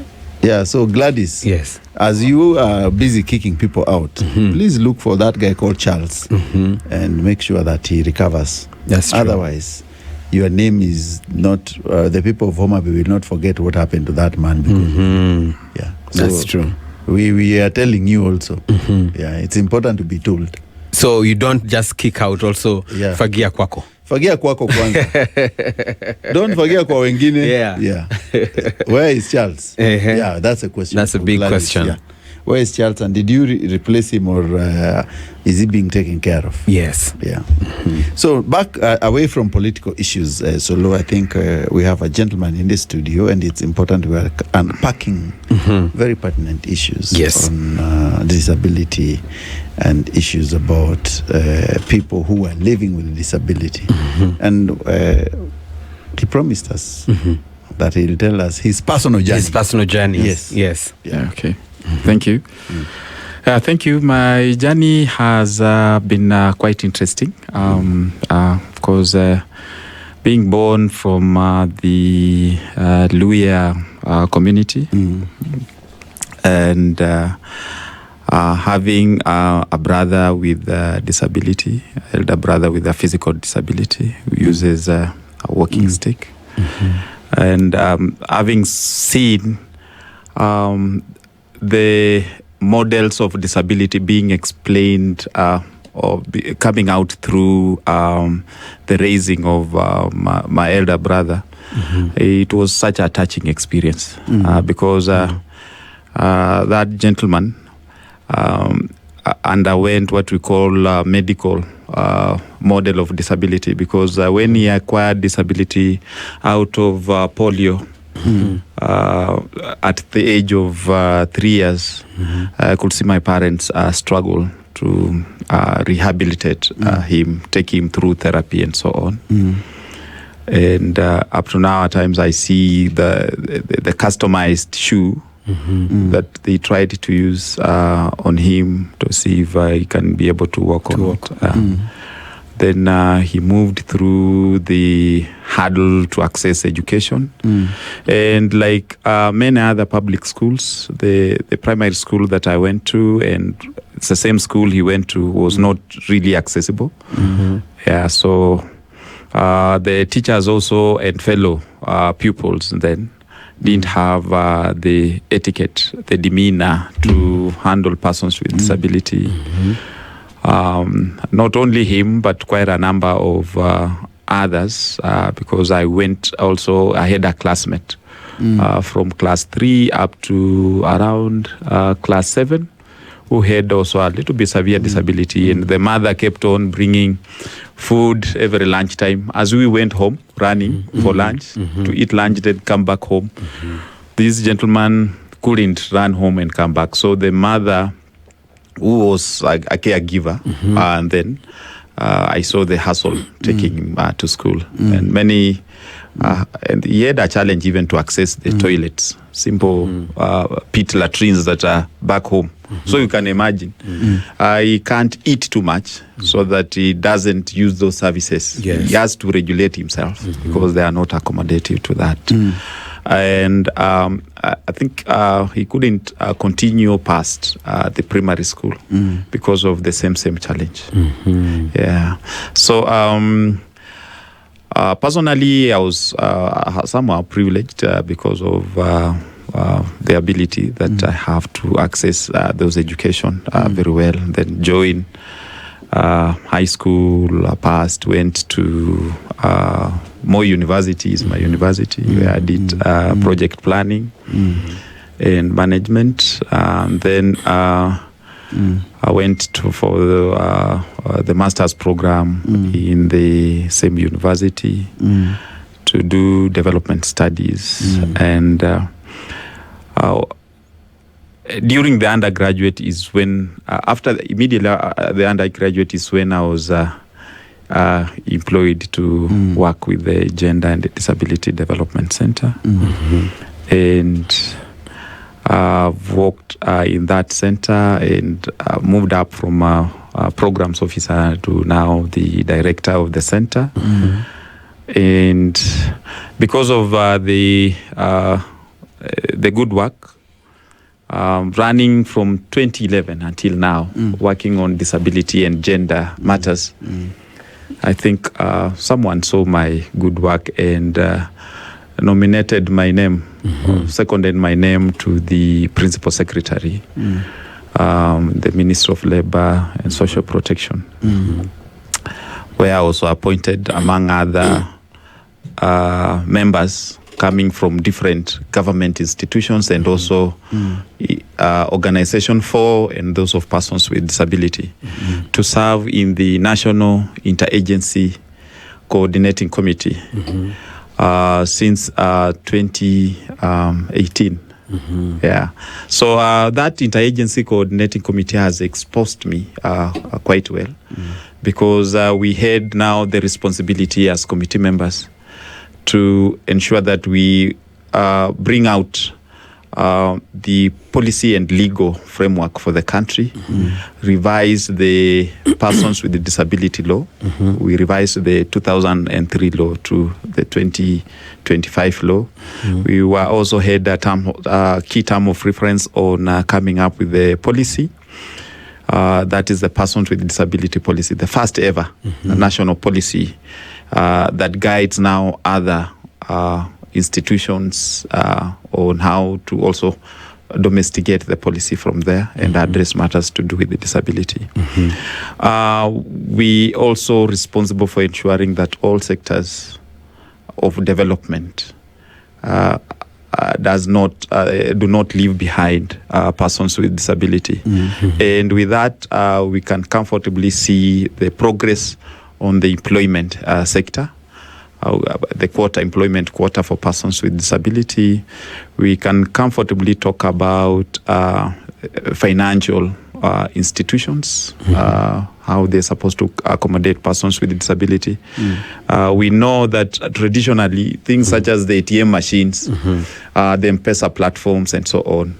Yeah, so Gladys. Yes. As you are busy kicking people out, please look for that guy called Charles and make sure that he recovers. That's true. Otherwise, your name is not, the people of Homa Bay will not forget what happened to that man. Because, yeah, That's true. We are telling you also. Yeah, it's important to be told. So you don't just kick out also fagia kwako. Fagia kwako kwanza. Don't fagia kwa wengine. Yeah. Yeah. Where is Charles? Yeah, that's a question. That's a big question. Yeah. Where is Charles? And did you replace him, or is he being taken care of? Yes. Yeah. So back away from political issues, Solo, I think we have a gentleman in the studio, and it's important we are unpacking very pertinent issues on disability and issues about people who are living with disability. And he promised us that he'll tell us his personal journey. His personal journey. Yes. Yes. Yeah, okay. Thank you. Thank you. My journey has been quite interesting. Of course, being born from the Luya community and having a brother with a disability, elder brother with a physical disability who uses a walking stick. And having seen the models of disability being explained or coming out through the raising of my elder brother, it was such a touching experience because that gentleman underwent what we call medical model of disability, because when he acquired disability out of polio at the age of 3 years, I could see my parents struggle to rehabilitate him, take him through therapy and so on. And up to now, at times I see the customized shoe that they tried to use on him to see if he can be able to walk on it. Then he moved through the hurdle to access education. And like many other public schools, the primary school that I went to, and it's the same school he went to, was not really accessible. Yeah, so the teachers also and fellow pupils then didn't have the etiquette, the demeanor to handle persons with disability. Not only him, but quite a number of others, because I had a classmate from class 3 up to around class 7 who had also a little bit severe disability, and the mother kept on bringing food every lunchtime as we went home, running for lunch, to eat lunch, then come back home. This gentleman couldn't run home and come back, so the mother, who was a caregiver, and then I saw the hustle taking him to school, and many, and he had a challenge even to access the toilets, simple pit latrines that are back home. So you can imagine, he can't eat too much so that he doesn't use those services. He has to regulate himself because they are not accommodative to that. And I think he couldn't continue past the primary school because of the same challenge. Yeah. So personally, I was somehow privileged because of the ability that I have to access those education very well. Then join high school, passed, went to Moi University is my university, where I did project planning and management. Then I went for the master's program in the same university to do development studies. And during the undergraduate is when, immediately the undergraduate is when I was employed to work with the Gender and Disability Development Center. And I've worked in that center and moved up from programs officer to now the director of the center. And because of the good work, running from 2011 until now, working on disability and gender matters, I think someone saw my good work and nominated my name, seconded my name to the principal secretary, the Ministry of Labor and Social Protection, where I also appointed, among other members coming from different government institutions and also organization for and those of persons with disability to serve in the National Interagency Coordinating Committee since 2018. Yeah. So that interagency coordinating committee has exposed me quite well because we had now the responsibility as committee members to ensure that we bring out the policy and legal framework for the country, revise the persons with the disability law. We revised the 2003 law to the 2025 law. We were also had a key term of reference on coming up with the policy. That is the persons with disability policy, the first ever national policy that guides now other institutions on how to also domesticate the policy from there and address matters to do with the disability. We also responsible for ensuring that all sectors of development do not leave behind persons with disability. And with that, we can comfortably see the progress on the employment sector. The employment quota for persons with disability. We can comfortably talk about financial institutions, how they're supposed to accommodate persons with disability. We know that traditionally things such as the ATM machines, the Pessah platforms and so on,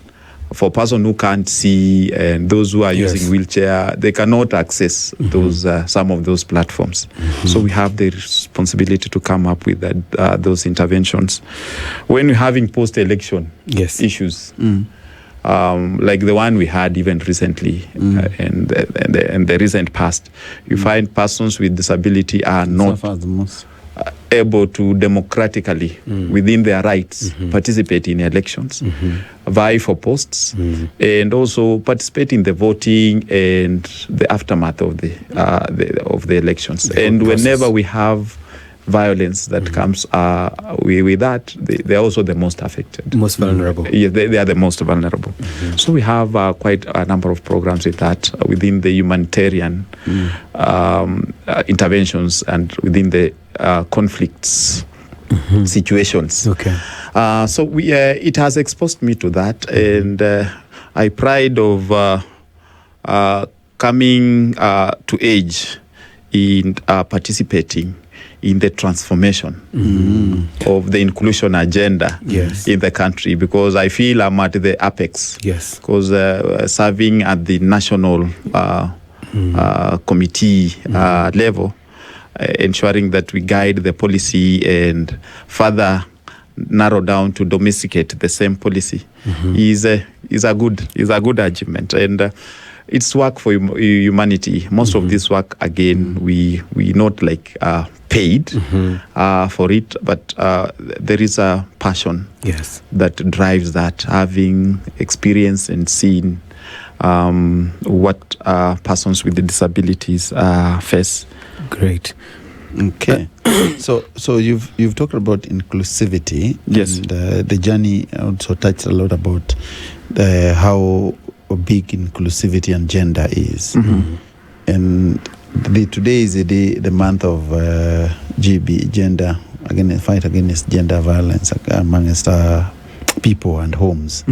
for person who can't see and those who are using wheelchair, they cannot access those some of those platforms. So we have the responsibility to come up with those interventions. When we're having post-election issues, like the one we had even recently and the recent past, you find persons with disability are not able to democratically, within their rights, participate in elections, vie for posts, and also participate in the voting and the aftermath of the elections. And whenever we have violence that comes with that, they are also the most affected. Most vulnerable. Yeah, they are the most vulnerable. So we have quite a number of programs with that within the humanitarian interventions and within the conflicts situations. So it has exposed me to that, and I pride of coming to age in participating in the transformation of the inclusion agenda in the country, because I feel I'm at the apex. Because serving at the national committee level, ensuring that we guide the policy and further narrow down to domesticate the same policy is a good achievement, and it's work for humanity. Most of this work, again, we not like paid for it, but there is a passion that drives that, having experience and seen what persons with disabilities face. Great. Okay. So you've talked about inclusivity. And the journey also touched a lot about how big inclusivity and gender is. And today is the month of GB, gender, fight against gender violence amongst people and homes.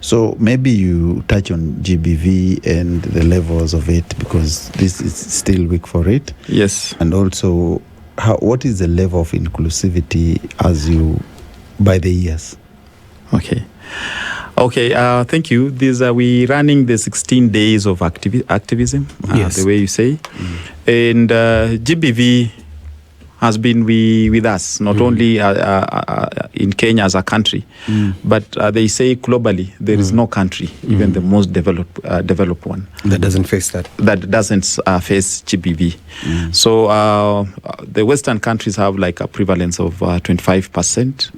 So maybe you touch on GBV and the levels of it, because this is still weak for it. And also, what is the level of inclusivity as you by the years? Okay, thank you. We running the 16 days of activism, the way you say. And GBV has been with us, not only in Kenya as a country, but they say globally there is no country, even the most developed one, that doesn't face that. That doesn't face GBV. So the Western countries have like a prevalence of 25%.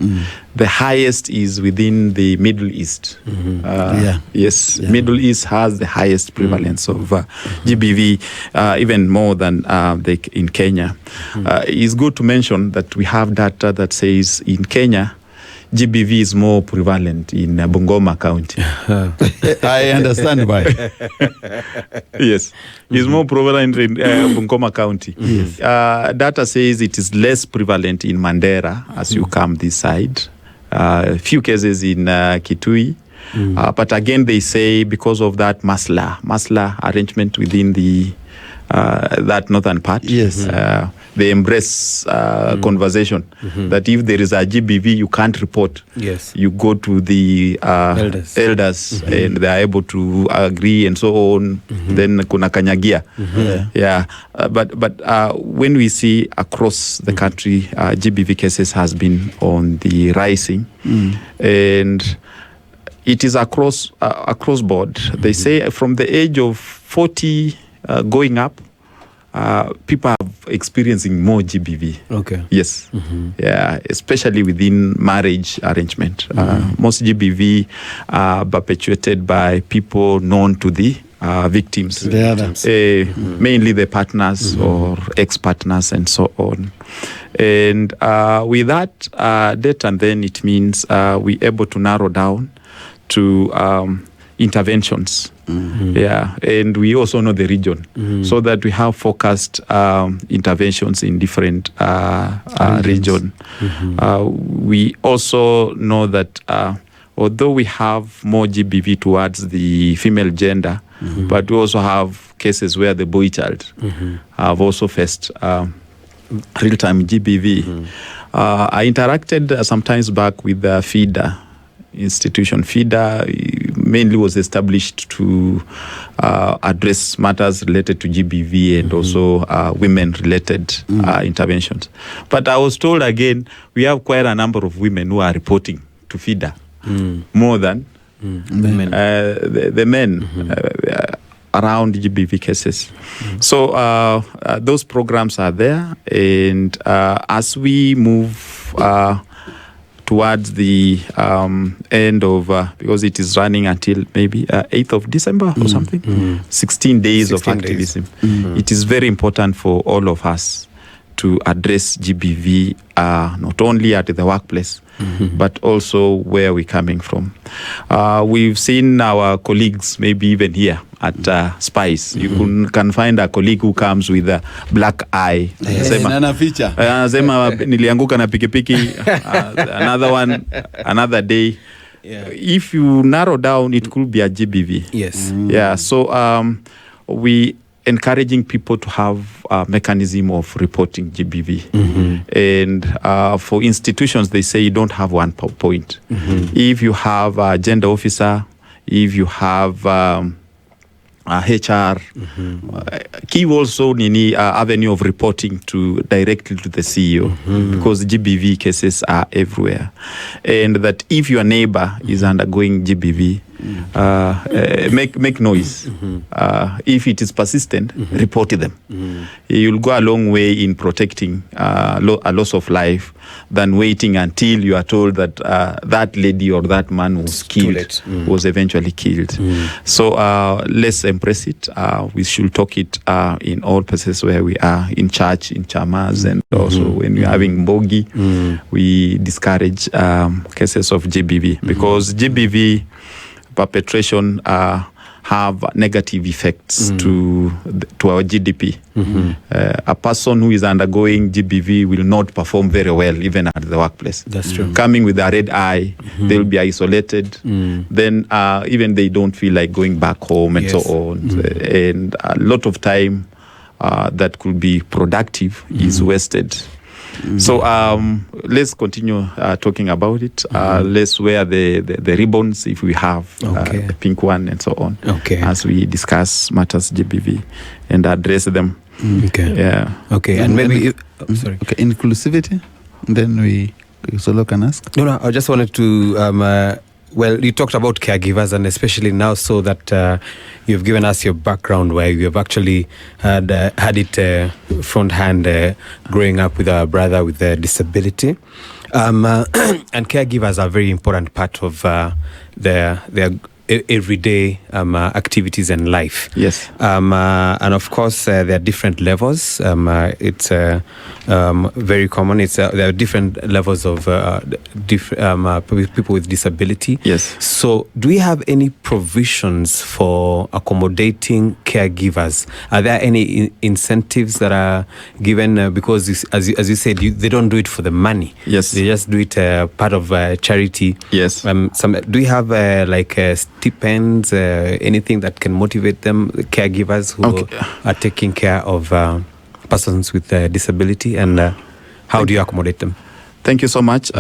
The highest is within the Middle East. Middle East has the highest prevalence of GBV, even more than in Kenya. It's good to mention that we have data that says in Kenya, GBV is more prevalent in Bungoma County. I understand why. Yes, it's more prevalent in Bungoma County. Yes. Data says it is less prevalent in Mandera as you come this side. Few cases in Kitui. But again, they say because of that masla arrangement within the that northern part, yes, they embrace conversation that if there is a GBV, you can't report. Yes, you go to the elders and they are able to agree and so on. Then kuna kanyagia. But when we see across the country, GBV cases has been on the rising, and it is across board. They say from the age of 40 going up, people are experiencing more GBV. Okay. Yes. Yeah, especially within marriage arrangement. Most GBV are perpetuated by people known to the victims. Mainly the partners or ex-partners and so on. And with that data, and then it means we're able to narrow down to interventions. And we also know the region, so that we have focused interventions in different region. We also know that although we have more GBV towards the female gender, but we also have cases where the boy child have also faced real-time GBV. I interacted sometimes back with the feeder institution. Feeder mainly was established to address matters related to GBV and also women-related interventions. But I was told again, we have quite a number of women who are reporting to Feeder more than the men around GBV cases. So those programs are there, and as we move towards the end of, because it is running until maybe 8th of December or something, 16 days of activism. It is very important for all of us to address GBV not only at the workplace, but also where we're coming from. We've seen our colleagues, maybe even here at Spice. You can find a colleague who comes with a black eye. Nilianguka na pikipiki. Another one, another day. Yeah. If you narrow down, it could be a GBV. Yes. Yeah. So we encouraging people to have a mechanism of reporting GBV. And for institutions, they say you don't have one point. If you have a gender officer, if you have HR, give also any avenue of reporting directly to the CEO, because GBV cases are everywhere. And that if your neighbor is undergoing GBV, make noise. If it is persistent, report them. You'll go a long way in protecting a loss of life than waiting until you are told that that lady or that man was killed, was eventually killed. So let's embrace it. We should talk it in all places where we are, in church, in chamas, and also when we're having bogi, we discourage cases of GBV, because GBV perpetration have negative effects to our GDP. A person who is undergoing GBV will not perform very well even at the workplace. That's true. Coming with a red eye, they'll be isolated. Then even they don't feel like going back home and so on. And a lot of time that could be productive is wasted. So let's continue talking about it. Let's wear the ribbons if we have the pink one and so on, as we discuss matters GBV and address them. And maybe sorry. Inclusivity. Then we solo can ask. No, I just wanted to well, you talked about caregivers, and especially now, so that you've given us your background where you have actually had it front hand growing up with a brother with a disability. And caregivers are a very important part of their everyday activities and life. Yes. And of course, there are different levels. It's very common. There are different levels of people with disability. Yes. So, do we have any provisions for accommodating caregivers? Are there any incentives that are given? Because, as you said, they don't do it for the money. Yes. They just do it part of charity. Yes. Do you have stipends, anything that can motivate them, the caregivers who are taking care of persons with disability, and how do you accommodate them? Thank you so much.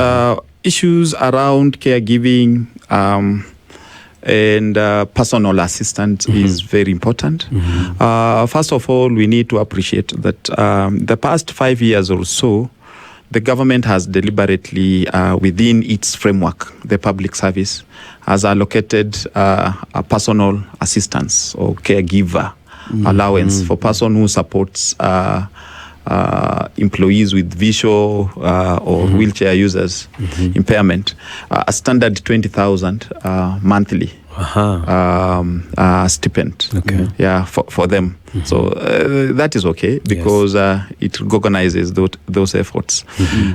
Issues around caregiving and personal assistance is very important. First of all, we need to appreciate that the past 5 years or so, the government has deliberately, within its framework, the public service, has allocated a personal assistance or caregiver allowance for person who supports employees with visual or wheelchair users impairment. A standard 20,000 monthly stipend. Okay. Yeah, for them. So that is okay because it recognizes those efforts.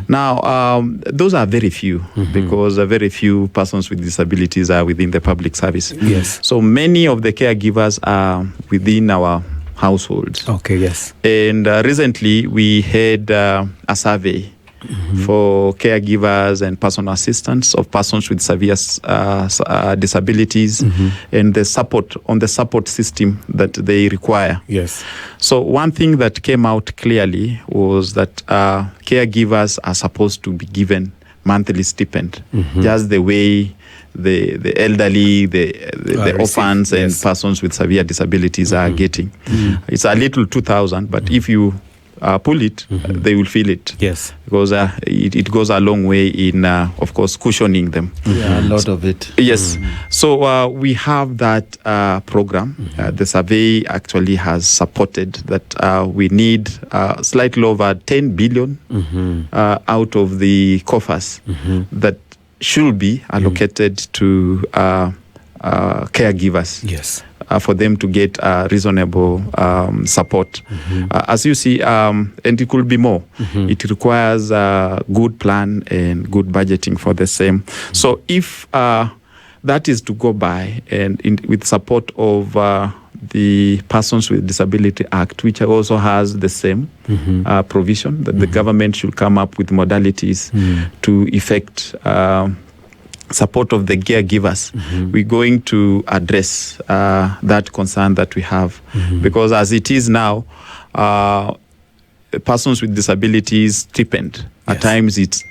Now, those are very few because very few persons with disabilities are within the public service. Yes. So many of the caregivers are within our households. Okay, yes. And recently we had a survey for caregivers and personal assistants of persons with severe disabilities and the support system that they require. Yes. So one thing that came out clearly was that caregivers are supposed to be given monthly stipend, just the way the elderly, the orphans and persons with severe disabilities are getting. It's a little 2,000, but if you pull it, they will feel it. Yes. Because it goes a long way in, of course, cushioning them. Yeah, a lot of it. Yes. So we have that program. The survey actually has supported that we need slightly over 10 billion out of the coffers that should be allocated to caregivers. Yes. For them to get reasonable support. As you see, and it could be more. It requires a good plan and good budgeting for the same. So if that is to go by, and with support of the Persons with Disability Act, which also has the same provision that the government should come up with modalities to effect support of the caregivers, we're going to address that concern that we have. Because as it is now, persons with disabilities stipend. At times it's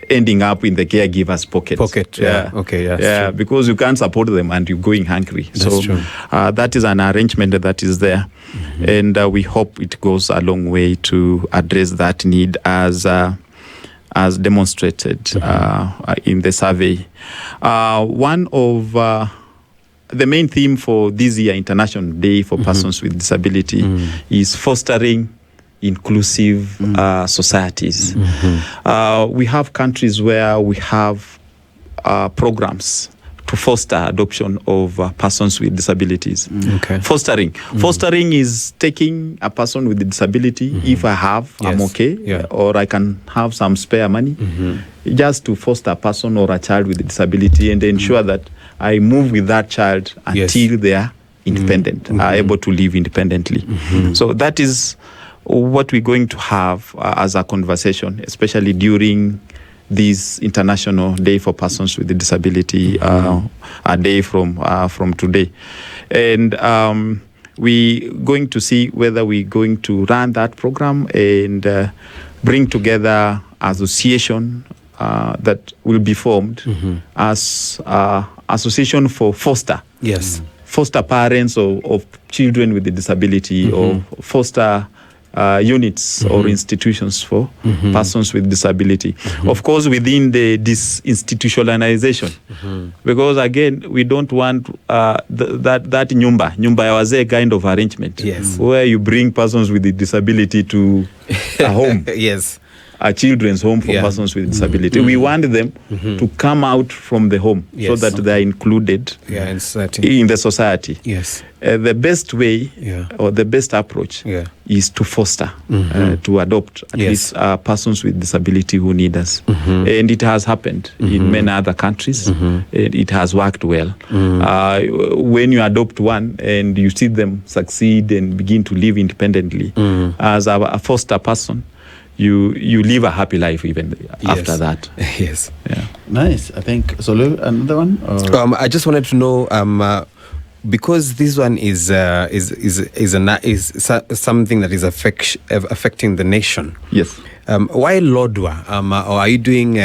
ending up in the caregiver's pocket. Yeah. Okay. Yeah. True. Because you can't support them and you're going hungry. That's true. That is an arrangement that is there. And we hope it goes a long way to address that need as demonstrated in the survey. One of the main theme for this year, International Day for Persons with Disability, is fostering inclusive societies. We have countries where we have programs to foster adoption of persons with disabilities. Okay. Fostering is taking a person with a disability. If I have, I'm okay, or I can have some spare money, just to foster a person or a child with a disability and ensure that I move with that child until they are independent, are able to live independently. So that is what we're going to have as a conversation, especially during this International Day for Persons with a Disability, a day from today. And we're going to see whether we're going to run that program and bring together association that will be formed as association for foster. Yes. Foster parents of children with a disability or foster units or institutions for persons with disability. Of course, within this institutionalization, because again, we don't want that nyumba ya wazee kind of arrangement, where you bring persons with a disability to a home. Yes. a children's home for persons with disability. We want them to come out from the home so that they are included in society. In the society. Yes. The best way or the best approach is to foster, to adopt at least persons with disability who need us. And it has happened in many other countries. And it has worked well. When you adopt one and you see them succeed and begin to live independently, as a foster person, you live a happy life even after that. Yes. Yeah. Nice. I think Solo, another one. Or? I just wanted to know, because this one is something that is affecting the nation. Yes. Why Lodwa? Or are you doing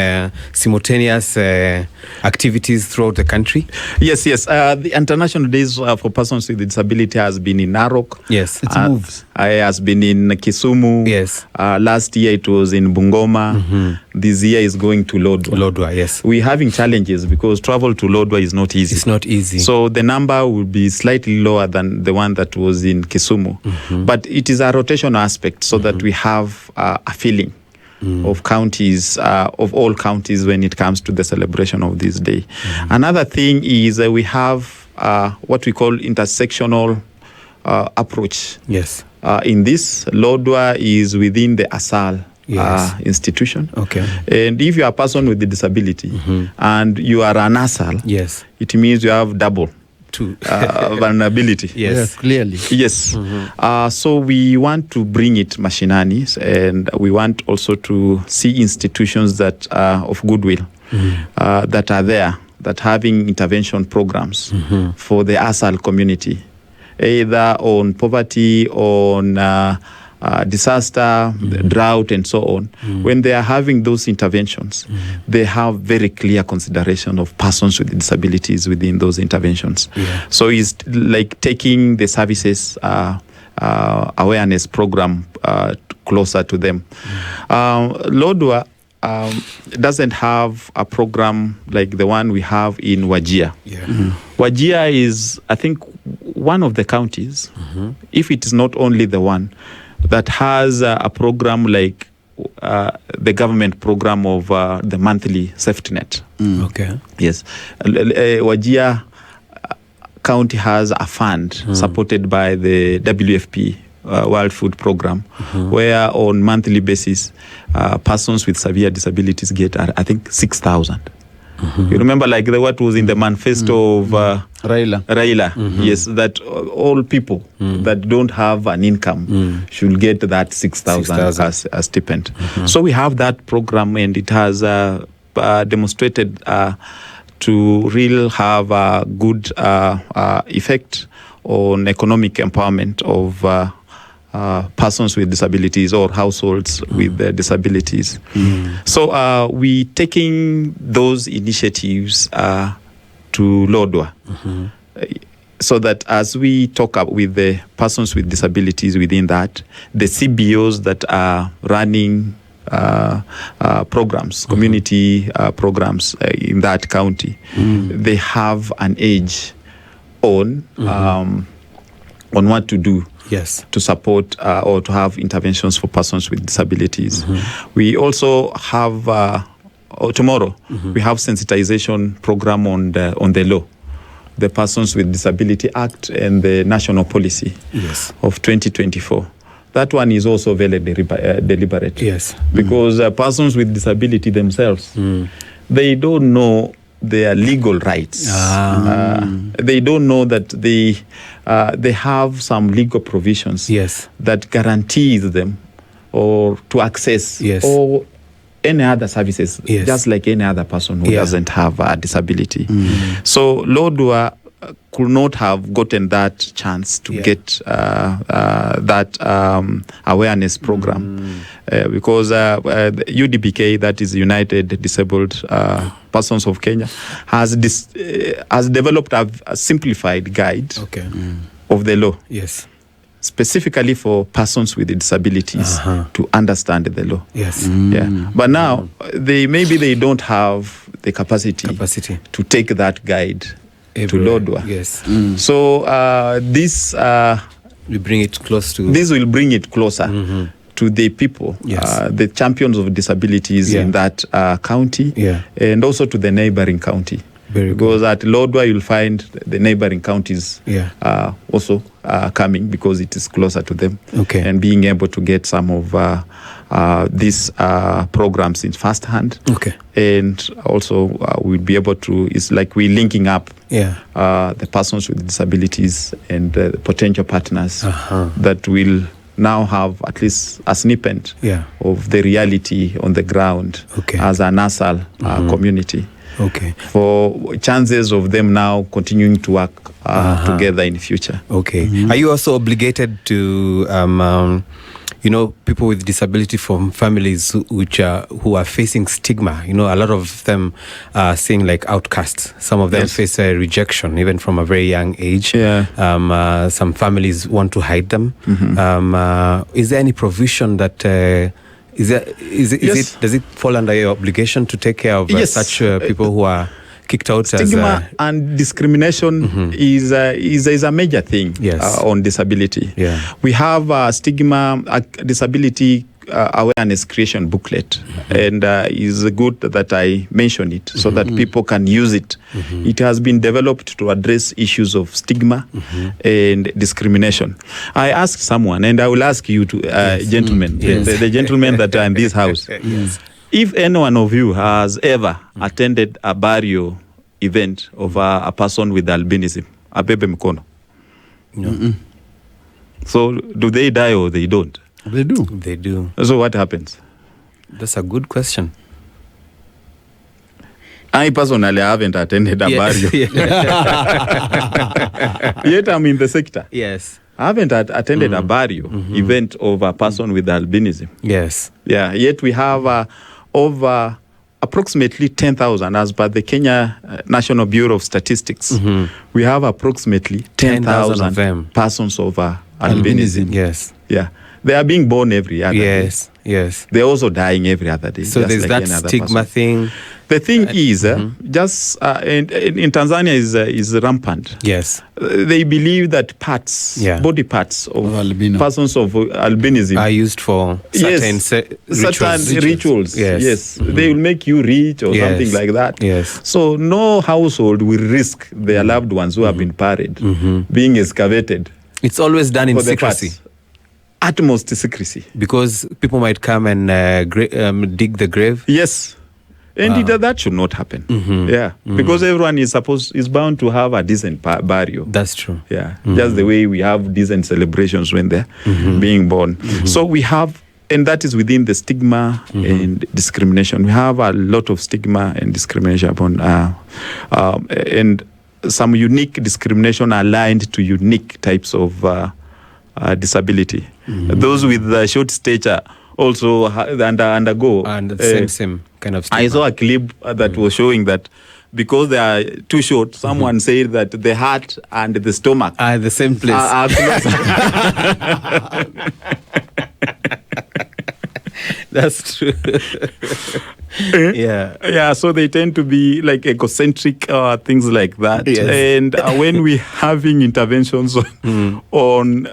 simultaneous activities throughout the country? Yes. The International Days for Persons with Disability has been in Narok. Yes. It moves. It has been in Kisumu. Yes. Last year it was in Bungoma. This year is going to Lodwa. Lodwa, yes. We're having challenges because travel to Lodwa is not easy. It's not easy. So the number will be slightly lower than the one that was in Kisumu. But it is a rotational aspect so that we have a feeling of counties, of all counties when it comes to the celebration of this day. Another thing is we have what we call intersectional approach. Yes. In this, Lodwa is within the ASAL institution. Okay. And if you are a person with a disability and you are an ASAL, yes, it means you have double vulnerability. Yes. Clearly. Yes. So we want to bring it mashinani, and we want also to see institutions that are of goodwill, that are there, that having intervention programs for the ASAL community, either on poverty, on disaster, drought, and so on. When they are having those interventions, they have very clear consideration of persons with disabilities within those interventions. So it's like taking the services awareness program closer to them. Lodwa doesn't have a program like the one we have in Wajir. Wajir is, I think, one of the counties, if it is not only the one, that has a program like the government program of the monthly safety net. Okay. Yes. Wajir County has a fund supported by the WFP, World Food Program, where on monthly basis, persons with severe disabilities get, I think, 6,000. You remember, like what was in the manifesto of Raila, yes, that all people that don't have an income should get that 6,000 as a stipend. So we have that program, and it has demonstrated to really have a good effect on economic empowerment of persons with disabilities or households with disabilities. So we taking those initiatives to Lodwa, so that as we talk up with the persons with disabilities within that, the CBOs that are running programs, community programs in that county, they have an edge on what to do. Yes. To support or to have interventions for persons with disabilities. We also have tomorrow we have sensitization program on the law, the Persons with Disability Act and the National Policy of 2024. That one is also very deliberate. Yes. Because persons with disability themselves, they don't know their legal rights. They don't know that they have some legal provisions that guarantees them or to access or any other services, just like any other person who doesn't have a disability. So Lodwa could not have gotten that chance to get that awareness program because UDPK, that is United Disabled Persons of Kenya, has developed a simplified guide of the law. Yes. Specifically for persons with disabilities to understand the law. Yes. But now maybe they don't have the capacity to take that guide to Lodwa. Yes. So this we bring it close to. This will bring it closer to the people, Yes. the champions of disabilities in that county, and also to the neighboring county. Very because at Lodwar you'll find the neighboring counties also coming because it is closer to them. Okay. And being able to get some of these programs in first hand. Okay. And also we'll be able to, it's like we're linking up the persons with disabilities and potential partners that will now have at least a snippet of the reality on the ground as a nasal community. Okay. For chances of them now continuing to work together in the future. Okay. Are you also obligated to, people with disability from families who are facing stigma? You know, a lot of them are seeing like outcasts. Some of them face rejection even from a very young age. Some families want to hide them. Is there any provision that does it fall under your obligation to take care of such people who are kicked out? Stigma and discrimination is a major thing on disability. We have stigma, disability awareness creation booklet, and it's good that I mention it so that people can use it. It has been developed to address issues of stigma and discrimination. I asked someone, and I will ask you to gentlemen, the gentlemen that are in this house, if any one of you has ever attended a burial event of a person with albinism, abebe mkono. No. So do they die or they don't? They do. They do. So what happens? That's a good question. I personally haven't attended a burial. Yet I'm in the sector. Yes. I haven't attended a burial event of a person with albinism. Yes. Yeah. Yet we have over approximately 10,000 as per the Kenya National Bureau of Statistics. We have approximately 10,000 of them. persons of albinism. Yes. Yeah. They are being born every other day. Yes. They're also dying every other day. So there's like that stigma thing. The thing is, just in Tanzania is rampant. Yes. They believe that parts, body parts of albino. persons of albinism are used for certain rituals. Yes. They will make you rich or something like that. Yes. So no household will risk their loved ones who have been buried being excavated. It's always done in secrecy. Utmost secrecy. Because people might come and dig the grave. Yes. And that should not happen. Because everyone is bound to have a decent burial. That's true. Yeah. Just the way we have decent celebrations when they're being born. So we have, and that is within the stigma and discrimination. We have a lot of stigma and discrimination upon and some unique discrimination aligned to unique types of disability. Those with short stature also undergo. And the same kind of stigma. I saw a clip that was showing that because they are too short, someone said that the heart and the stomach are the same place. Are close. That's true. Yeah, so they tend to be like egocentric things like that. And when we're having interventions on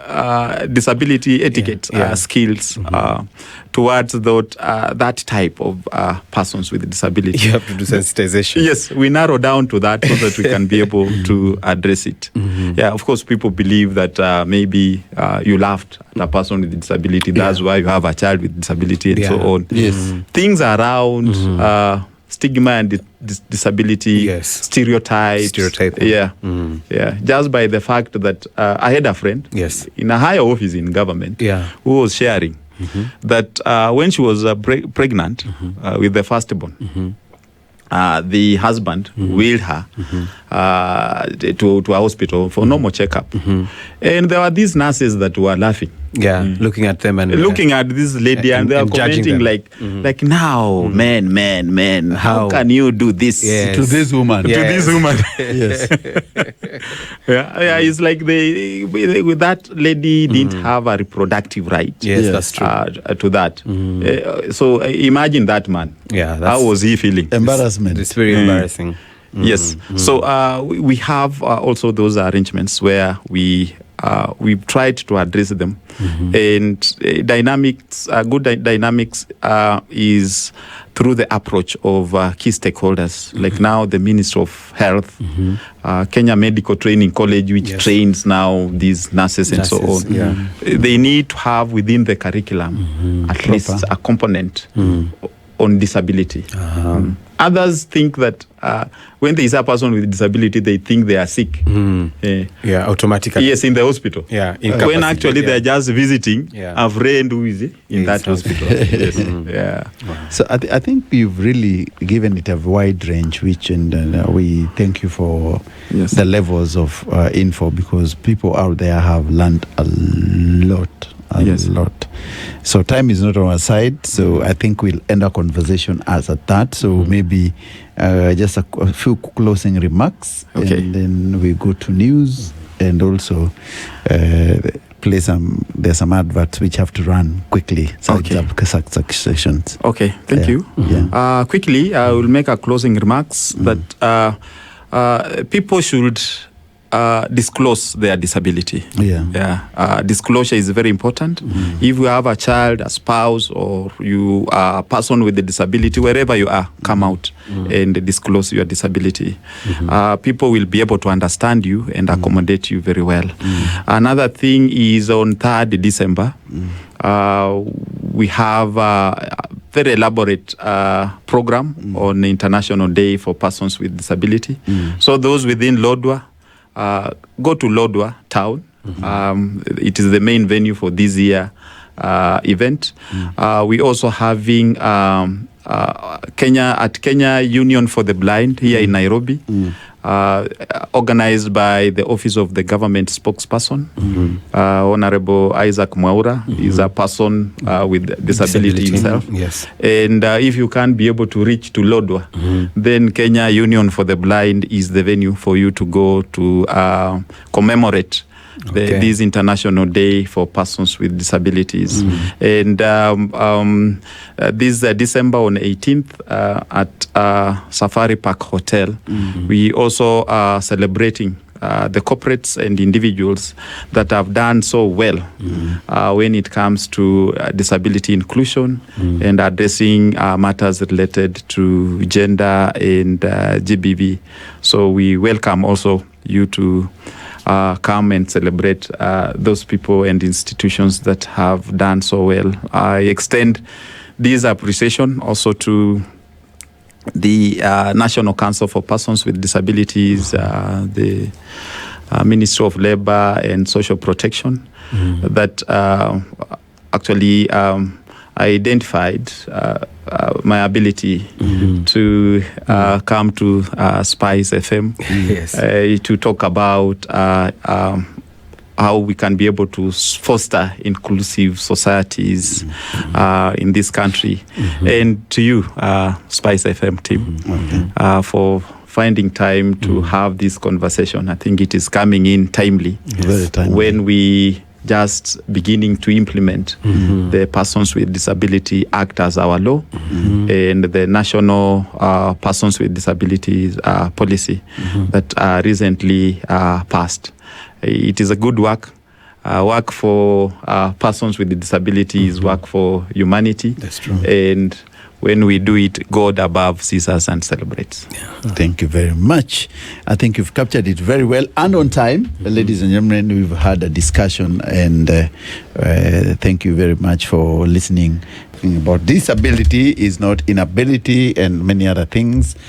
disability etiquette skills towards that type of persons with disability, you have to do sensitization. Yes, we narrow down to that so that we can be able to address it. Yeah, of course, people believe that maybe you laughed at a person with disability. That's why you have a child with disability and so on. Yes. Things around stigma and disability, stereotypes. Yeah. Just by the fact that I had a friend in a higher office in government who was sharing that when she was pregnant with the firstborn, the husband wheeled her to a hospital for normal checkup. And there were these nurses that were laughing. Looking at them and looking at this lady and they are commenting like now, man, how can you do this to this woman? To this woman. Yes. It's like with that lady didn't have a reproductive right. Yes, that's true. To that. So imagine that man. How was he feeling? Embarrassment. It's very embarrassing. Yes. So we have also those arrangements where we we've tried to address them. And dynamics, good dynamics is through the approach of key stakeholders, like now the Ministry of Health, Kenya Medical Training College, which trains now these nurses and so on. They need to have within the curriculum at least a component on disability. Others think that when there is a person with disability, they think they are sick. Automatically. Yes, in the hospital. When actually they are just visiting a friend who is in that hospital. So I think you've really given it a wide range, which and we thank you for the levels of info, because people out there have learned a lot. A lot. So time is not on our side, so I think we'll end our conversation as at that. So maybe just a few closing remarks, and then we go to news, and also play there's some adverts which have to run quickly. Sections. Okay, thank you. Quickly, I will make a closing remarks that people should disclose their disability. Disclosure is very important. If you have a child, a spouse, or you are a person with a disability, wherever you are, come out and disclose your disability. People will be able to understand you and accommodate you very well. Another thing is on 3rd December, we have a very elaborate program on the International Day for Persons with Disability. So those within Lodwar, go to Lodwar town. It is the main venue for this year event. We also having Kenya Union for the Blind here in Nairobi, organized by the Office of the Government Spokesperson. Honorable Isaac Mwaura is a person with disability himself. And if you can't be able to reach to Lodwar, then Kenya Union for the Blind is the venue for you to go to commemorate this International Day for Persons with Disabilities. And this December on 18th at Safari Park Hotel, we also are celebrating the corporates and individuals that have done so well when it comes to disability inclusion and addressing matters related to gender and GBV. So we welcome also you to come and celebrate those people and institutions that have done so well. I extend this appreciation also to the National Council for Persons with Disabilities, the Ministry of Labor and Social Protection, that actually identified my ability to come to SpiceFM to talk about how we can be able to foster inclusive societies in this country. And to you, SpiceFM team, for finding time to have this conversation. I think it is coming in timely, very timely, when we just beginning to implement the Persons with Disability Act as our law and the National Persons with Disabilities policy that recently passed. It is a good work. Work for persons with disabilities, work for humanity. That's true. And when we do it, God above sees us and celebrates. Thank you very much. I think you've captured it very well and on time. Ladies and gentlemen, we've had a discussion, and thank you very much for listening. About disability is not inability and many other things.